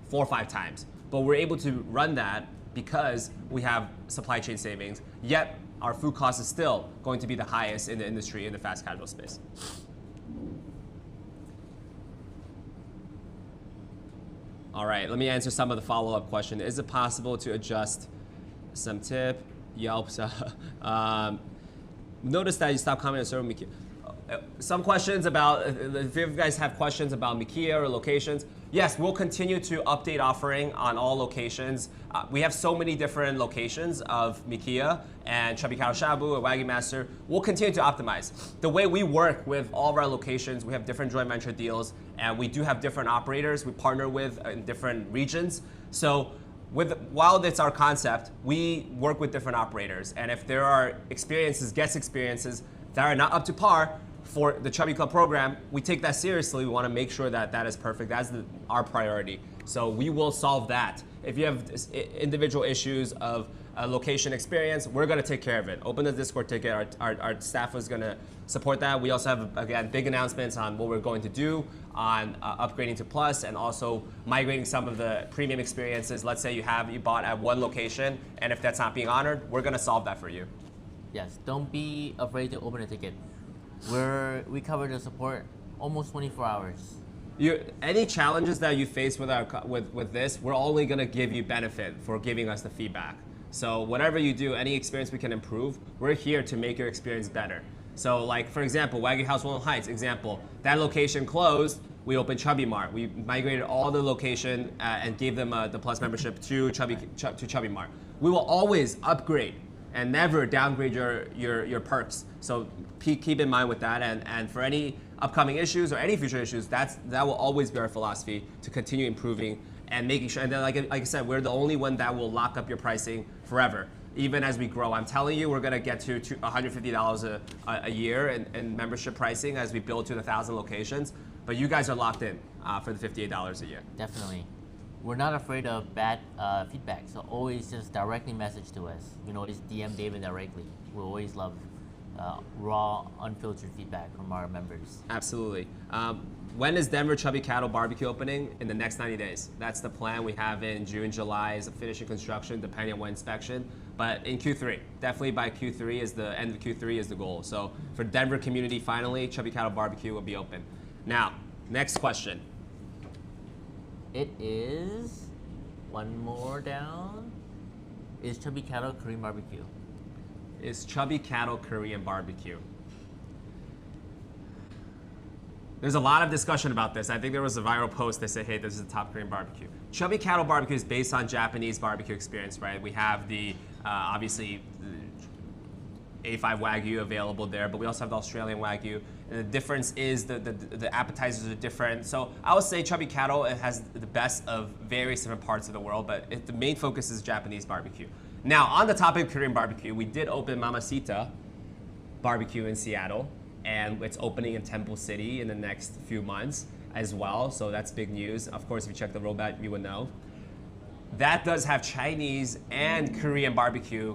4 or 5 times. But we're able to run that because we have supply chain savings, yet our food cost is still going to be the highest in the industry in the fast casual space. All right, let me answer some of the follow-up question. Is it possible to adjust some tip? Yelp. Notice that you stopped commenting on server Mikia. Some questions about, if you guys have questions about Mikia or locations, yes, we'll continue to update offering on all locations. We have so many different locations of Mikia and Chubby Cow Shabu or Wagyu Master. We'll continue to optimize. The way we work with all of our locations, we have different joint venture deals, and we do have different operators we partner with in different regions. So while it's our concept, we work with different operators. And if there are guest experiences that are not up to par for the Chubby Club program, we take that seriously. We want to make sure that that is perfect. That's our priority. So we will solve that. If you have individual issues of location experience, we're going to take care of it. Open the Discord ticket. Our staff is going to support that. We also have, again, big announcements on what we're going to do on upgrading to Plus and also migrating some of the premium experiences. Let's say you bought at one location, and if that's not being honored, we're going to solve that for you. Yes, don't be afraid to open a ticket. We cover the support almost 24 hours. Any challenges that you face with this, we're only going to give you benefit for giving us the feedback. So whatever you do, any experience we can improve, we're here to make your experience better. So like, for example, Wagyu House Woodland Heights, example, that location closed, we opened Chubby Mart. We migrated all the location and gave them the Plus membership to Chubby Mart. We will always upgrade and never downgrade your perks. So keep in mind with that, and for any upcoming issues or any future issues, that will always be our philosophy, to continue improving and making sure. And then, like I said, we're the only one that will lock up your pricing forever, even as we grow. I'm telling you, we're gonna get to $150 a year in membership pricing as we build to 1,000 locations. But you guys are locked in for the $58 a year. Definitely. We're not afraid of bad feedback, so always just directly message to us. Just DM David directly. We always love raw, unfiltered feedback from our members. Absolutely. When is Denver Chubby Cattle Barbecue opening? In the next 90 days. That's the plan. We have in June, July is finishing construction, depending on when inspection. But in Q3, definitely by Q3 is the end of Q3 is the goal. So for Denver community, finally, Chubby Cattle Barbecue will be open. Now, next question. It is one more down. Is Chubby Cattle Korean barbecue? Is Chubby Cattle Korean barbecue? There's a lot of discussion about this. I think there was a viral post that said, hey, this is the top Korean barbecue. Chubby Cattle barbecue is based on Japanese barbecue experience, right? We have the, obviously, A5 Wagyu available there, but we also have the Australian Wagyu. And the difference is the appetizers are different. So I would say Chubby Cattle, it has the best of various different parts of the world, but the main focus is Japanese barbecue. Now, on the topic of Korean barbecue, we did open Mamacita Barbecue in Seattle, and it's opening in Temple City in the next few months as well, so that's big news. Of course, if you check the roadmap, you would know. That does have Chinese and Korean barbecue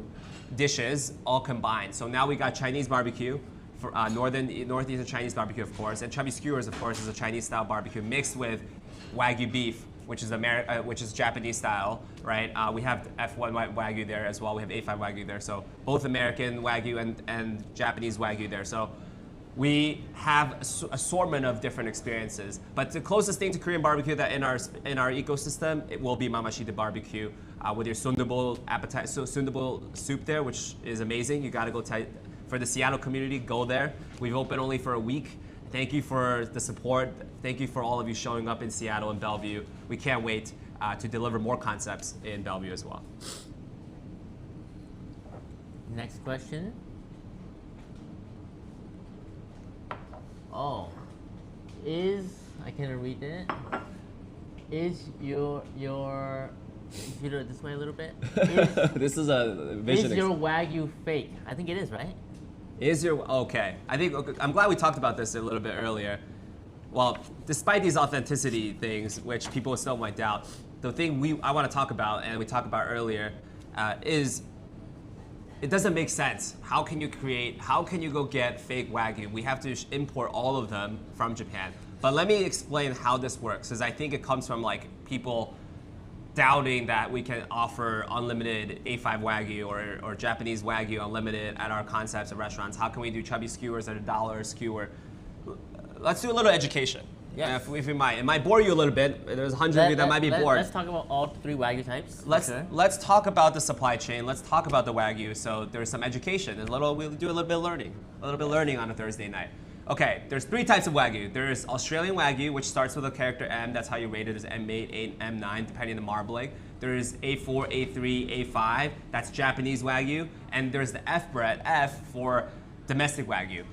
dishes all combined. So now we got Chinese barbecue, for northeastern Chinese barbecue, of course, and Chubby Skewers, of course, is a Chinese-style barbecue mixed with Wagyu beef, which is Japanese style, right? We have F1 Wagyu there as well. We have A5 Wagyu there. So both American Wagyu and Japanese Wagyu there. So we have assortment of different experiences. But the closest thing to Korean barbecue that in our ecosystem, it will be Mamashita barbecue with your sundubul soup there, which is amazing. You gotta go for the Seattle community, go there. We've opened only for a week. Thank you for the support. Thank you for all of you showing up in Seattle and Bellevue. We can't wait to deliver more concepts in Bellevue as well. Next question. Oh, I can't read it. Is your if you do it this way a little bit. This is a vision. Is your Wagyu fake? I think it is, right? Okay. I'm glad we talked about this a little bit earlier. Well, despite these authenticity things, which people still might doubt, the thing I want to talk about, and we talked about earlier, is it doesn't make sense. How can you go get fake Wagyu? We have to import all of them from Japan. But let me explain how this works, because I think it comes from people doubting that we can offer unlimited A5 Wagyu or Japanese Wagyu unlimited at our concepts and restaurants. How can we do Chubby Skewers at $1 a skewer? Let's do a little education. Yeah. If we might. It might bore you a little bit. There's 100 of you that might be bored. Let's talk about all 3 Wagyu types. Let's talk about the supply chain. Let's talk about the Wagyu. So there's some education. We'll do a little bit of learning on a Thursday night. Okay, there's 3 types of Wagyu. There's Australian Wagyu, which starts with a character M. That's how you rate it. There's M8, 8, M9, depending on the marbling. There's A4, A3, A5. That's Japanese Wagyu. And there's the F for domestic Wagyu.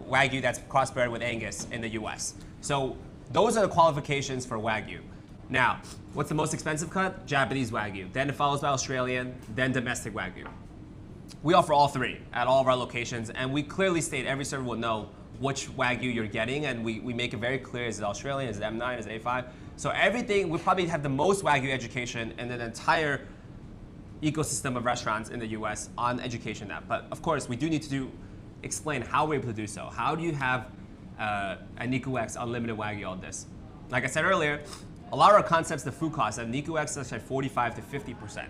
Wagyu that's crossbred with Angus in the US. So those are the qualifications for Wagyu. Now, what's the most expensive cut? Japanese Wagyu. Then it follows by Australian, then domestic Wagyu. We offer all 3 at all of our locations, and we clearly state every server will know which Wagyu you're getting, and we make it very clear, is it Australian, is it M9, is it A5? So everything, we probably have the most Wagyu education in the entire ecosystem of restaurants in the US on education app. But of course, we do need to explain how we're able to do so. How do you have a Niku X unlimited Wagyu all this? Like I said earlier, a lot of our concepts, the food costs at Niku X is at 45 to 50%.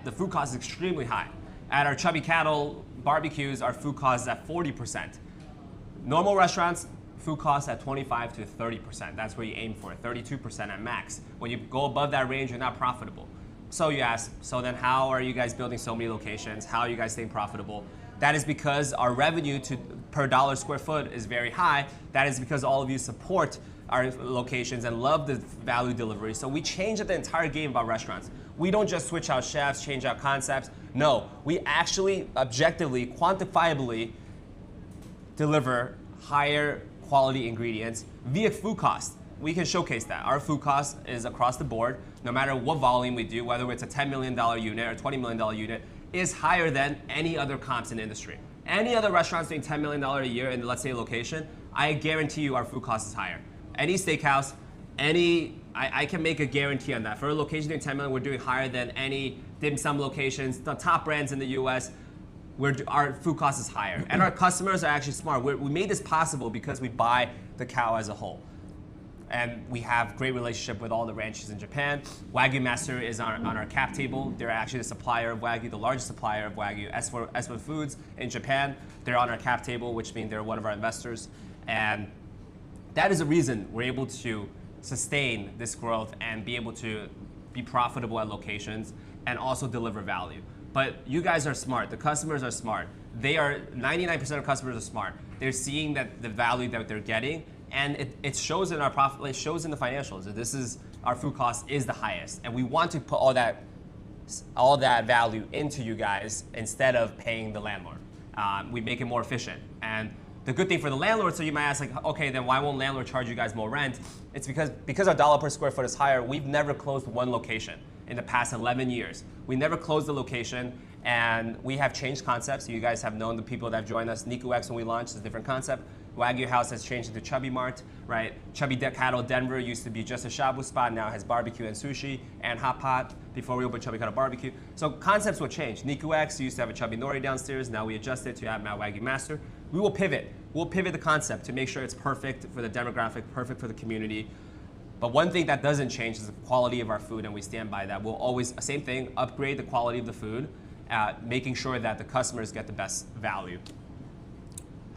The food cost is extremely high. At our Chubby Cattle barbecues, our food cost is at 40%. Normal restaurants, food costs at 25 to 30%. That's where you aim for, 32% at max. When you go above that range, you're not profitable. So you ask, so then how are you guys building so many locations? How are you guys staying profitable? That is because our revenue per dollar square foot is very high. That is because all of you support our locations and love the value delivery. So we changed the entire game about restaurants. We don't just switch out chefs, change out concepts. No, we actually objectively, quantifiably deliver higher quality ingredients via food cost. We can showcase that. Our food cost is across the board, no matter what volume we do, whether it's a $10 million unit or $20 million unit, is higher than any other comps in the industry. Any other restaurants doing $10 million a year in, let's say, a location, I guarantee you our food cost is higher. Any steakhouse, I can make a guarantee on that. For a location doing 10 million, we're doing higher than any dim sum locations. The top brands in the US, our food cost is higher. And our customers are actually smart. We made this possible because we buy the cow as a whole. And we have great relationship with all the ranches in Japan. Wagyu Master is on our cap table. They're actually the supplier of Wagyu, the largest supplier of Wagyu. S1 Foods in Japan, they're on our cap table, which means they're one of our investors. And that is the reason we're able to sustain this growth and be able to be profitable at locations and also deliver value. But you guys are smart. The customers are smart. 99% of customers are smart. They're seeing that the value that they're getting, and it shows in our profit. It shows in the financials. This is our food cost is the highest, and we want to put all that value into you guys instead of paying the landlord. We make it more efficient. And the good thing for the landlord, so you might ask, like, okay, then why won't landlord charge you guys more rent? It's because our dollar per square foot is higher. We've never closed one location in the past 11 years. We never closed the location, and we have changed concepts. You guys have known the people that have joined us. Niku X, when we launched, is a different concept. Wagyu House has changed into Chubby Mart, right? Chubby Cattle Denver used to be just a shabu spot, now has barbecue and sushi and hot pot before we opened Chubby Cattle Barbecue. So concepts will change. Niku X used to have a Chubby Nori downstairs, now we adjusted to have Wagyu Master. We will pivot. We'll pivot the concept to make sure it's perfect for the demographic, perfect for the community. But one thing that doesn't change is the quality of our food, and we stand by that. We'll always, same thing, upgrade the quality of the food, making sure that the customers get the best value.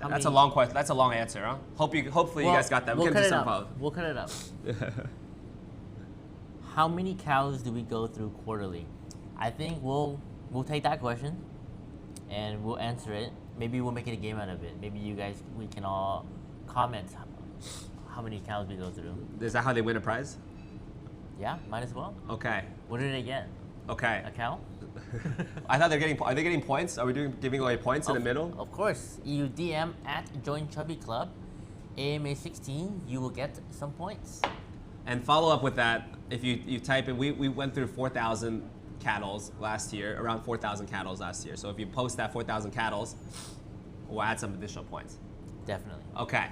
That's a long question. That's a long answer, huh? Hopefully you guys got that. We'll cut it out. We'll cut it out. How many cows do we go through quarterly? I think we'll take that question and we'll answer it. Maybe we'll make it a game out of it. Maybe we can all comment how many cows we go through. Is that how they win a prize? Yeah, might as well. Okay. What did they get? Okay. A cow? I thought are they getting points? Are we giving away points in the middle? Of course. You DM at Join Chubby Club, AMA 16, you will get some points. And follow up with that, if you type in, we went through 4,000 cattles last year, around 4,000 cattles last year. So if you post that 4,000 cattles, we'll add some additional points. Definitely. Okay.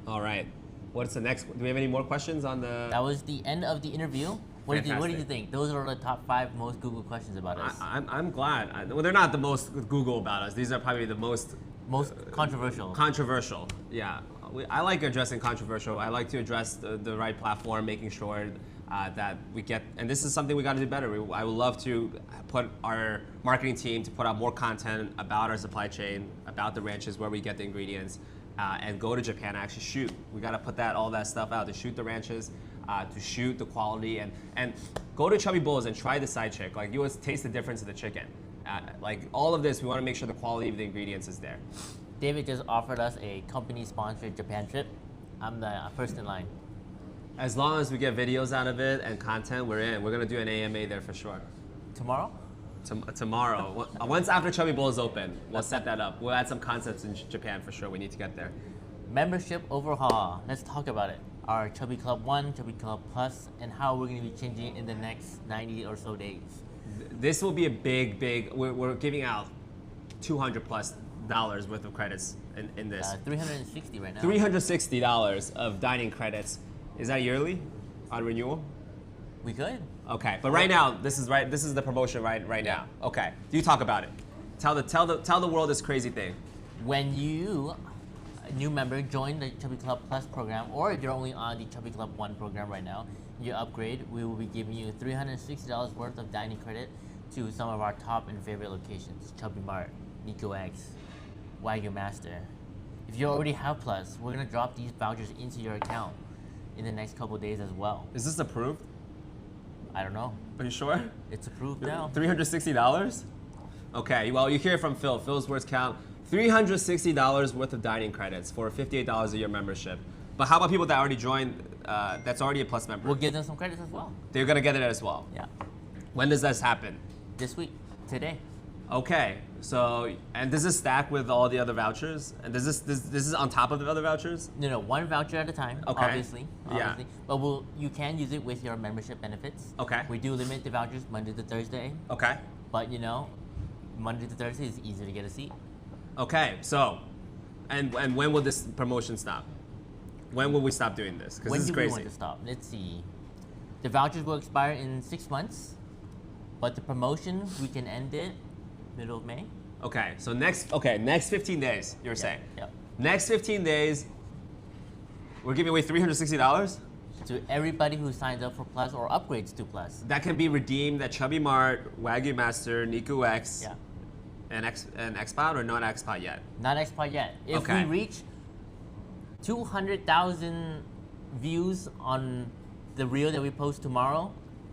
All right. What's the next? Do we have any more questions on the? That was the end of the interview. What did you think? Those are the top 5 most Googled questions about us. I'm glad. Well, they're not the most Google about us. These are probably the most controversial. Controversial, yeah. I like addressing controversial. I like to address the right platform, making sure that we get, and this is something we got to do better. I would love to put our marketing team to put out more content about our supply chain, about the ranches, where we get the ingredients, and go to Japan and actually shoot. We got to put all that stuff out to shoot the ranches, to shoot the quality, and go to Chubby Bulls and try the side chick. Like, you will taste the difference of the chicken. Like, all of this, we want to make sure the quality of the ingredients is there. David just offered us a company-sponsored Japan trip. I'm the first in line. As long as we get videos out of it and content, we're in. We're gonna do an AMA there for sure. Tomorrow? Tomorrow. Once after Chubby Bowl is open, we'll set that up. We'll add some concepts in Japan for sure. We need to get there. Membership overhaul. Let's talk about it. Our Chubby Club 1, Chubby Club Plus, and how we're gonna be changing it in the next 90 or so days. This will be a big, we're giving out 200 plus worth of credits in this. 360 right now. $360 of dining credits. Is that yearly on renewal? We could. Okay, but right now this is the promotion right now. Okay, you talk about it. Tell the world this crazy thing. When you, a new member, join the Chubby Club Plus program, or if you're only on the Chubby Club 1 program right now, you upgrade, we will be giving you $360 worth of dining credit to some of our top and favorite locations: Chubby Mart, Nico X, Wagyu Master. If you already have Plus, we're gonna drop these vouchers into your account in the next couple days as well. Is this approved? I don't know. Are you sure? It's approved now. $360? Okay, well, you hear it from Phil. Phil's words count. $360 worth of dining credits for $58 a year membership. But how about people that already joined, that's already a Plus member? We'll give them some credits as well. They're gonna get it as well. Yeah. When does this happen? This week, today. Okay, so, and does this stack with all the other vouchers? And does this is on top of the other vouchers? No, one voucher at a time, Okay. obviously. Yeah. But you can use it with your membership benefits. Okay. We do limit the vouchers Monday to Thursday, Okay. but Monday to Thursday is easy to get a seat. Okay, so, and when will this promotion stop? When will we stop doing this? Because When this is do we crazy. want to stop? Let's see. The vouchers will expire in 6 months, but the promotion, we can end it middle of May. Okay, so next 15 days, you're saying. Yep. Next 15 days, we're giving away $360? To everybody who signs up for Plus or upgrades to Plus. That can be redeemed at Chubby Mart, Wagyu Master, Niku X, Yeah. and Xpot or not Xpot yet? Not Xpot yet. If Okay. we reach 200,000 views on the reel that we post tomorrow,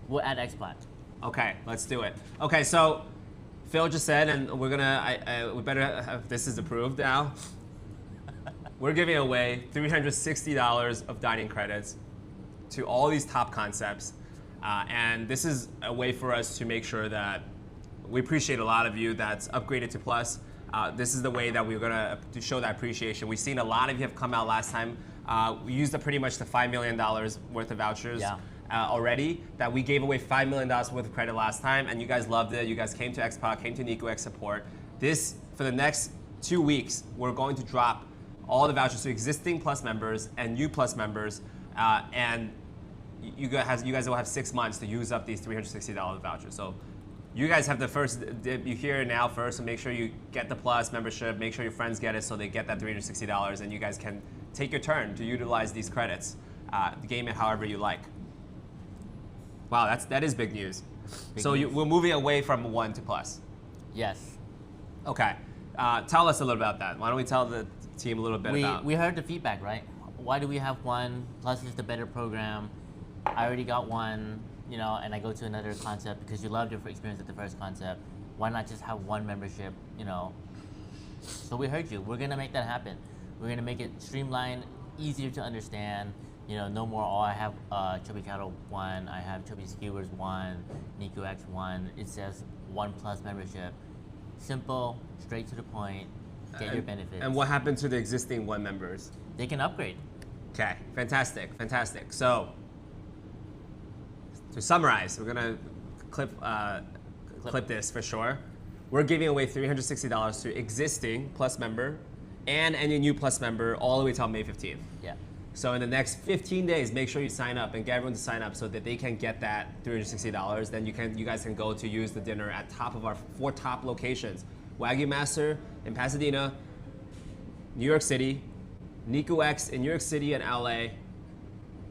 we'll add Xpot. Okay, let's do it. Okay, so Phil just said, and we're gonna, we better have this is approved now. We're giving away $360 of dining credits to all these top concepts. And this is a way for us to make sure that we appreciate a lot of you that's upgraded to Plus. This is the way that we're gonna to show that appreciation. We've seen a lot of you have come out last time. We used pretty much the $5 million worth of vouchers. Yeah. Already, that we gave away $5 million worth of credit last time, and you guys loved it. You guys came to Xpot, came to Nico X support. This, for the next 2 weeks, we're going to drop all the vouchers to existing Plus members and new Plus members, and you guys will have 6 months to use up these $360 vouchers. So you guys have the first dip. You hear it now first, so make sure you get the Plus membership, make sure your friends get it so they get that $360, and you guys can take your turn to utilize these credits, game it however you like. Wow, that is big news. Big So news. we're moving away from 1 to Plus. Yes. Okay, tell us a little about that. Why don't we tell the team a little bit about? We heard the feedback, right? Why do we have 1? Plus is the better program. I already got 1, and I go to another concept because you loved your experience at the first concept. Why not just have 1 membership, So we heard you. We're gonna make that happen. We're gonna make it streamlined, easier to understand. No more, I have Chubby Cattle 1, I have Chubby Skewers 1, Nico X 1. It says 1 Plus membership. Simple, straight to the point, get your benefits. And what happened to the existing 1 members? They can upgrade. Okay, fantastic. So, to summarize, we're gonna clip this for sure. We're giving away $360 to existing Plus member and any new Plus member all the way till May 15th. Yeah. So in the next 15 days, make sure you sign up and get everyone to sign up so that they can get that $360. Then you guys can go to use the dinner at top of our 4 top locations: Wagyu Master in Pasadena, New York City, Nico X in New York City and LA,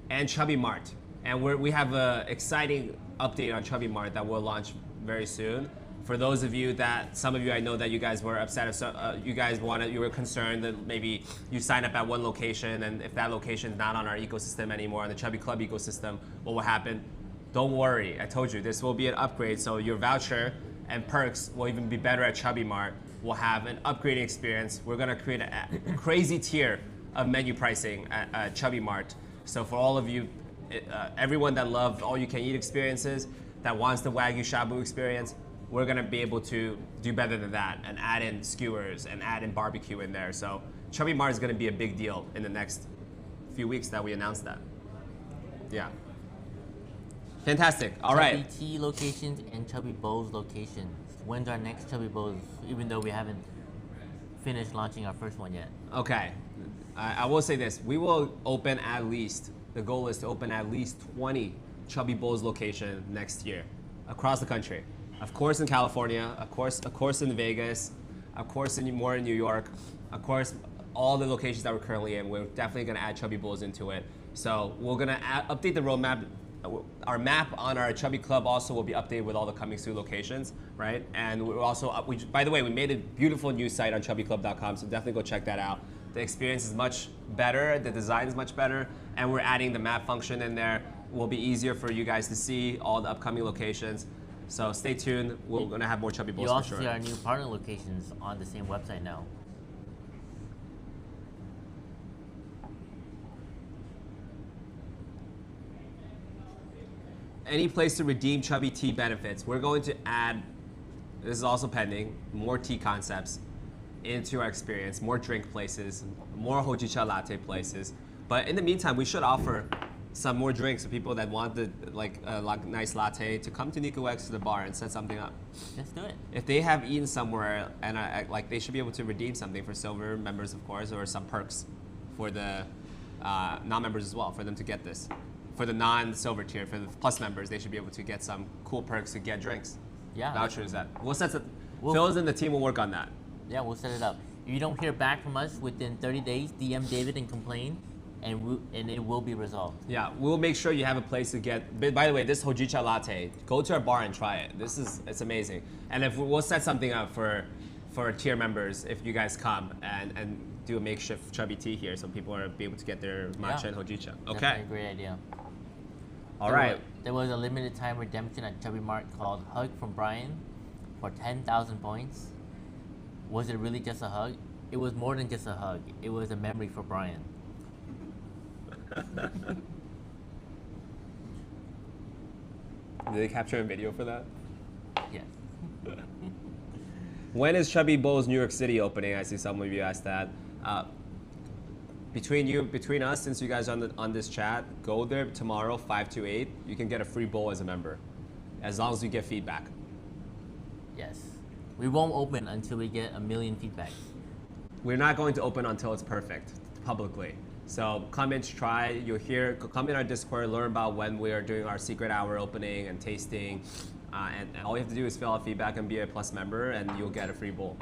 and Chubby Mart. And we have an exciting update on Chubby Mart that will launch very soon. For those of you some of you I know that you guys were upset, you were concerned that maybe you sign up at 1 location, and if that location is not on our ecosystem anymore, on the Chubby Club ecosystem, what will happen? Don't worry, I told you, this will be an upgrade, so your voucher and perks will even be better at Chubby Mart. We'll have an upgrading experience. We're gonna create a crazy tier of menu pricing at Chubby Mart. So for all of you, everyone that loved all-you-can-eat experiences, that wants the Wagyu Shabu experience, we're gonna be able to do better than that and add in skewers and add in barbecue in there. So Chubby Mart is gonna be a big deal in the next few weeks that we announce that. Yeah. Fantastic. All right. Chubby Tea locations and Chubby Bowls locations. When's our next Chubby Bowls? Even though we haven't finished launching our first one yet. Okay, I will say this: we will open at least. The goal is to open at least 20 Chubby Bowls locations next year, across the country. Of course, in California. Of course, in Vegas. Of course, more in New York. Of course, all the locations that we're currently in. We're definitely going to add Chubby Bowls into it. So we're going to update the roadmap. Our map on our Chubby Club also will be updated with all the coming soon locations, right? And we're also, by the way, we made a beautiful new site on chubbyclub.com, so definitely go check that out. The experience is much better, the design is much better, and we're adding the map function in there. It will be easier for you guys to see all the upcoming locations. So stay tuned. We're going to have more Chubby Bowls You for also sure. see our new partner locations on the same website now. Any place to redeem Chubby Tea benefits. We're going to add, this is also pending, more tea concepts into our experience, more drink places, more hojicha latte places. But in the meantime, we should offer some more drinks for people that want the nice latte to come to Nico X to the bar and set something up. Let's do it. If they have eaten somewhere, and they should be able to redeem something for silver members, of course, or some perks for the non-members as well, for them to get this. For the non-silver tier, for the plus members, they should be able to get some cool perks to get drinks. Yeah. Vouchers that. Phil's and the team will work on that. Yeah, we'll set it up. If you don't hear back from us within 30 days, DM David and complain, and it will be resolved. Yeah, we'll make sure you have a place to get. By the way, this hojicha latte, go to our bar and try it. It's amazing. And if we'll set something up for tier members if you guys come and do a makeshift chubby tea here, so people are be able to get their matcha and hojicha. Okay. Definitely a great idea. All right. There was a limited time redemption at Chubby Mart called Hug from Brian for 10,000 points. Was it really just a hug? It was more than just a hug. It was a memory for Brian. Did they capture a video for that? Yes. When is Chubby Bowls New York City opening? I see some of you asked that. Between us, since you guys are on this chat, go there tomorrow, 5 to 8. You can get a free bowl as a member, as long as you get feedback. Yes. We won't open until we get 1 million feedbacks. We're not going to open until it's perfect, publicly. So come in, try. You'll hear. Come in our Discord, learn about when we are doing our secret hour opening and tasting. And all you have to do is fill out feedback and be a plus member, and you'll get a free bowl.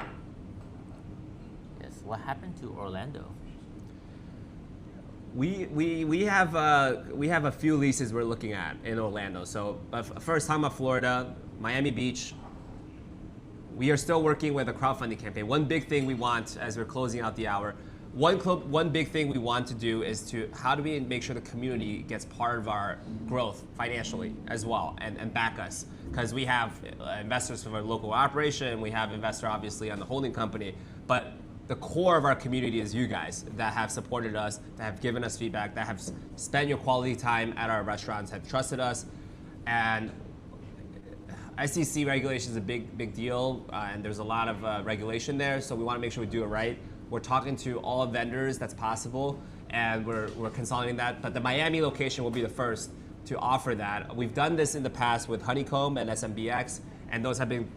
Yes. What happened to Orlando? We have a few leases we're looking at in Orlando. So first, talking about Florida, Miami Beach. We are still working with a crowdfunding campaign. One big thing we want as we're closing out the hour, one big thing we want to do is how do we make sure the community gets part of our growth financially as well and back us? Because we have investors from our local operation, we have investor obviously on the holding company, but the core of our community is you guys that have supported us, that have given us feedback, that have spent your quality time at our restaurants, have trusted us, and SEC regulation is a big deal, and there's a lot of regulation there, so we want to make sure we do it right. We're talking to all vendors that's possible, and we're consolidating that, but the Miami location will be the first to offer that. We've done this in the past with Honeycomb and SMBX, and those have been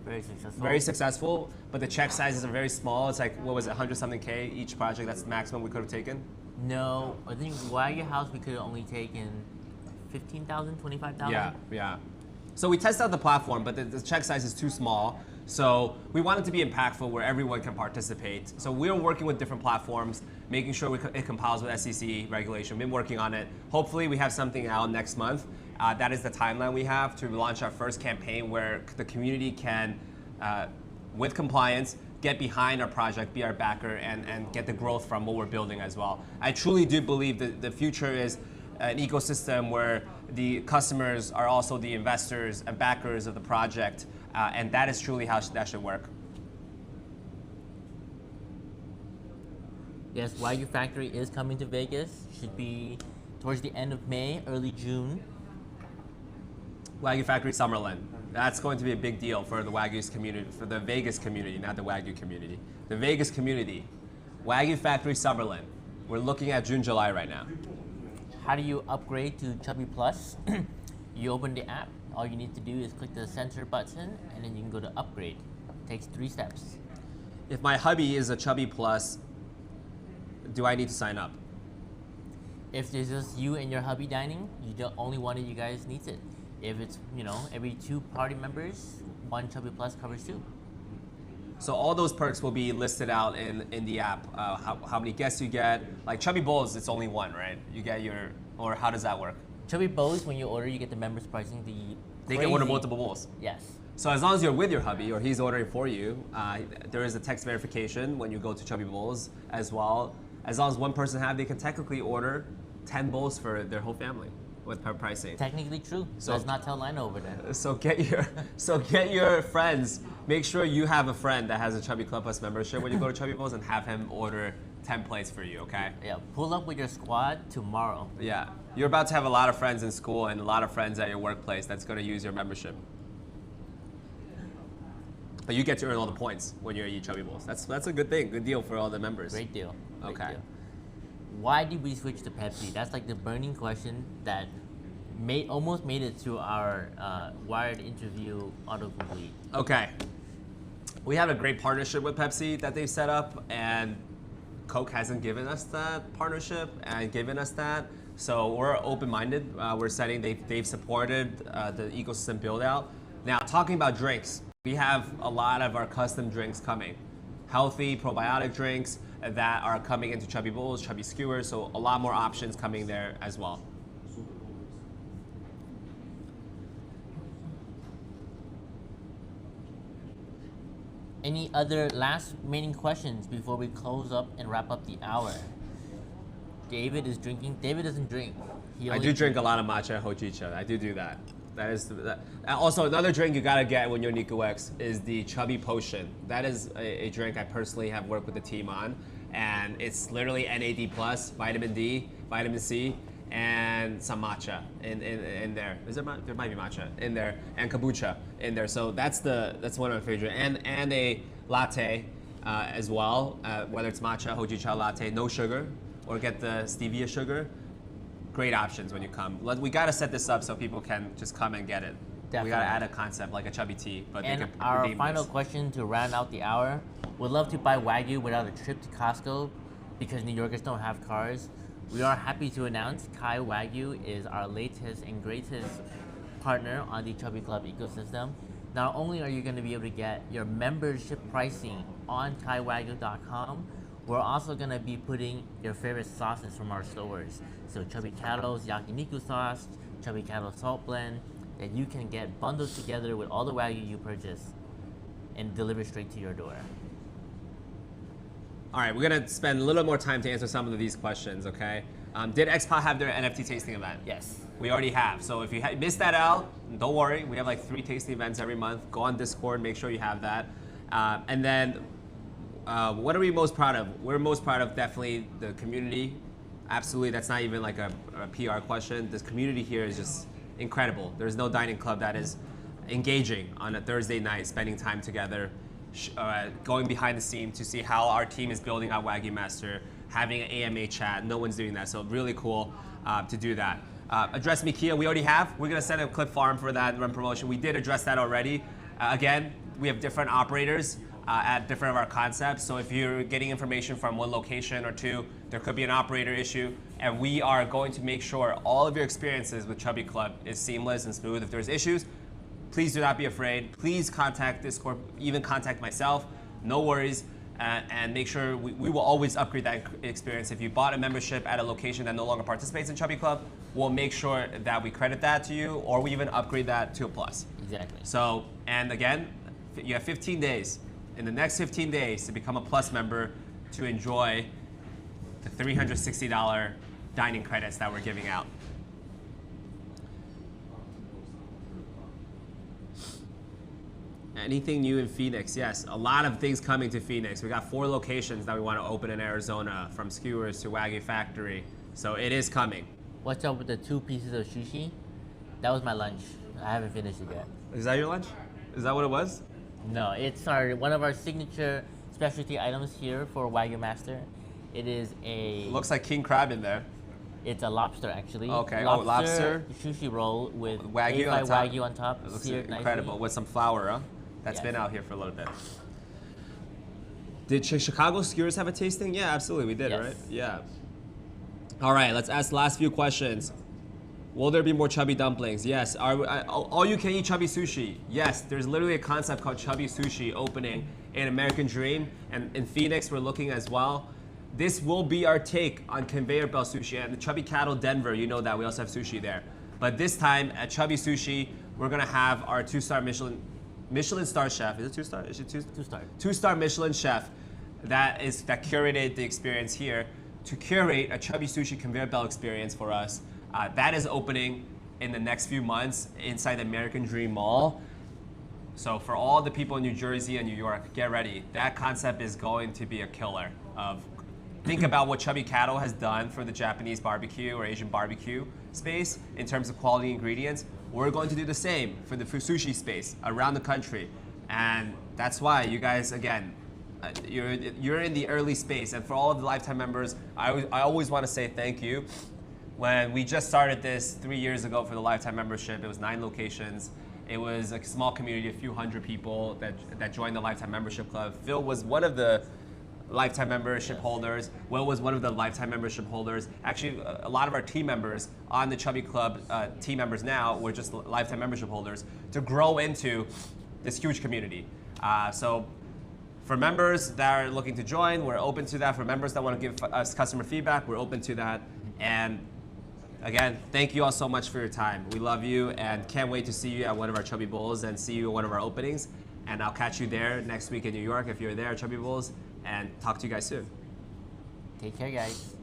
very successful, but the check sizes are very small. It's like, what was it, 100 something K each project? That's the maximum we could have taken? No, I think Wagyu House we could have only taken 15,000, 25,000. Yeah. So we test out the platform, but the check size is too small. So we want it to be impactful where everyone can participate. So we're working with different platforms, making sure it compiles with SEC regulation. We've been working on it. Hopefully we have something out next month. That is the timeline we have to launch our first campaign where the community can, with compliance, get behind our project, be our backer, and get the growth from what we're building as well. I truly do believe that the future is an ecosystem where the customers are also the investors and backers of the project, and that is truly how that should work. Yes, Wagyu Factory is coming to Vegas. Should be towards the end of May, early June. Wagyu Factory Summerlin. That's going to be a big deal for the Wagyu's community, for the Vegas community, not the Wagyu community. The Vegas community. Wagyu Factory Summerlin. We're looking at June, July right now. How do you upgrade to Chubby Plus? You open the app. All you need to do is click the center button, and then you can go to upgrade. It takes 3 steps. if my hubby is a Chubby Plus, do I need to sign up? If there's just you and your hubby dining, only one of you guys needs it. If it's, every 2 party members, 1 Chubby Plus covers 2. So all those perks will be listed out in the app. How many guests you get. Like Chubby Bowls, it's only 1, right? You get or how does that work? Chubby Bowls, when you order, you get the members pricing. They can order multiple bowls. Yes. So as long as you're with your hubby or he's ordering for you, there is a text verification when you go to Chubby Bowls as well. As long as one person they can technically order 10 bowls for their whole family with per pricing. Technically true. So let's not tell Lino over there. So get your friends. Make sure you have a friend that has a Chubby Club Plus membership when you go to Chubby Bowls and have him order 10 plates for you, okay? Yeah, pull up with your squad tomorrow. Yeah, you're about to have a lot of friends in school and a lot of friends at your workplace that's going to use your membership. But you get to earn all the points when you're at Chubby Bowls. That's a good thing, good deal for all the members. Great deal. Great Okay. deal. Why did we switch to Pepsi? That's like the burning question that almost made it to our Wired interview autocomplete. Okay. We have a great partnership with Pepsi that they've set up, and Coke hasn't given us that partnership and given us that. So we're open-minded. They've supported the ecosystem build-out. Now, talking about drinks, we have a lot of our custom drinks coming. Healthy probiotic drinks that are coming into Chubby Bowls, Chubby Skewers, so a lot more options coming there as well. Any other last remaining questions before we close up and wrap up the hour? David is drinking. David doesn't drink. I do drink a lot of matcha hojicha. I do that. That is also another drink you gotta get when you're NikuX is the Chubby Potion. That is a drink I personally have worked with the team on, and it's literally NAD+, vitamin D, vitamin C, and some matcha in there. There might be matcha in there, and kombucha in there. So that's one of my favorite, and a latte as well. Whether it's matcha, hojicha latte, no sugar, or get the stevia sugar. Great options when you come. We gotta set this up so people can just come and get it. Definitely. We gotta add a concept like a Chubby tea, but And they can our redeem final this. question to round out the hour: would love to buy Wagyu without a trip to Costco, because New Yorkers don't have cars. We are happy to announce Kai Wagyu is our latest and greatest partner on the Chubby Club ecosystem. Not only are you going to be able to get your membership pricing on kaiwagyu.com, we're also going to be putting your favorite sauces from our stores. So Chubby Cattle's Yakiniku sauce, Chubby Cattle salt blend, that you can get bundled together with all the Wagyu you purchase and delivered straight to your door. All right, we're gonna spend a little more time to answer some of these questions, okay? Did XPOT have their NFT tasting event? Yes. We already have. So if you missed that out, don't worry. We have like 3 tasting events every month. Go on Discord, make sure you have that. And then, what are we most proud of? We're most proud of definitely the community. Absolutely, that's not even like a PR question. This community here is just incredible. There's no dining club that is engaging on a Thursday night, spending time together, going behind the scenes to see how our team is building out Wagyu Master, having an AMA chat. No one's doing that, so really cool to do that. Address Me Kia, we already have. We're gonna send a Clip Farm for that run promotion. We did address that already. Again, we have different operators at different of our concepts. So if you're getting information from one location or two, there could be an operator issue. And we are going to make sure all of your experiences with Chubby Club is seamless and smooth. If there's issues, please do not be afraid. Please contact Discord, even contact myself. No worries. And make sure we will always upgrade that experience. If you bought a membership at a location that no longer participates in Chubby Club, we'll make sure that we credit that to you, or we even upgrade that to a plus. Exactly. So, and again, you have 15 days. In the next 15 days to become a plus member to enjoy the $360 dining credits that we're giving out. Anything new in Phoenix? Yes, a lot of things coming to Phoenix. We got 4 locations that we want to open in Arizona, from Skewers to Wagyu Factory. So it is coming. What's up with the 2 pieces of sushi? That was my lunch. I haven't finished it yet. Is that your lunch? Is that what it was? No, it's one of our signature specialty items here for Wagyu Master. It is a... Looks like king crab in there. It's a lobster, actually. Okay, lobster. Sushi roll with Wagyu A5 on top. Wagyu on top. It looks seared incredible nicely. with some flour, huh? That's Yes. been out here for a little bit. Did Chicago Skewers have a tasting? Yeah, absolutely, we did, Yes. right? Yeah. All right, let's ask the last few questions. Will there be more chubby dumplings? Yes. All you can eat chubby sushi? Yes. There's literally a concept called chubby sushi opening in American Dream, and in Phoenix we're looking as well. This will be our take on conveyor belt sushi. And the Chubby Cattle Denver, you know that we also have sushi there. But this time at Chubby Sushi, we're gonna have our 2-star Michelin star chef. Is it 2-star? Is it 2-star. 2-star Michelin chef that curated the experience here to curate a Chubby Sushi conveyor belt experience for us. That is opening in the next few months inside the American Dream Mall. So for all the people in New Jersey and New York, get ready. That concept is going to be a killer. Think about what Chubby Cattle has done for the Japanese barbecue or Asian barbecue space in terms of quality ingredients. We're going to do the same for the sushi space around the country. And that's why you guys, again, you're in the early space. And for all of the Lifetime members, I always want to say thank you. When we just started this 3 years ago for the Lifetime membership, it was 9 locations. It was a small community, a few hundred people that joined the Lifetime membership club. Phil was one of the Lifetime membership holders. Will was one of the Lifetime membership holders. Actually, a lot of our team members on the Chubby Club, team members now, were just Lifetime membership holders to grow into this huge community. So for members that are looking to join, we're open to that. For members that want to give us customer feedback, we're open to that. And again, thank you all so much for your time. We love you and can't wait to see you at one of our Chubby Bowls and see you at one of our openings. And I'll catch you there next week in New York if you're there at Chubby Bowls, and talk to you guys soon. Take care, guys.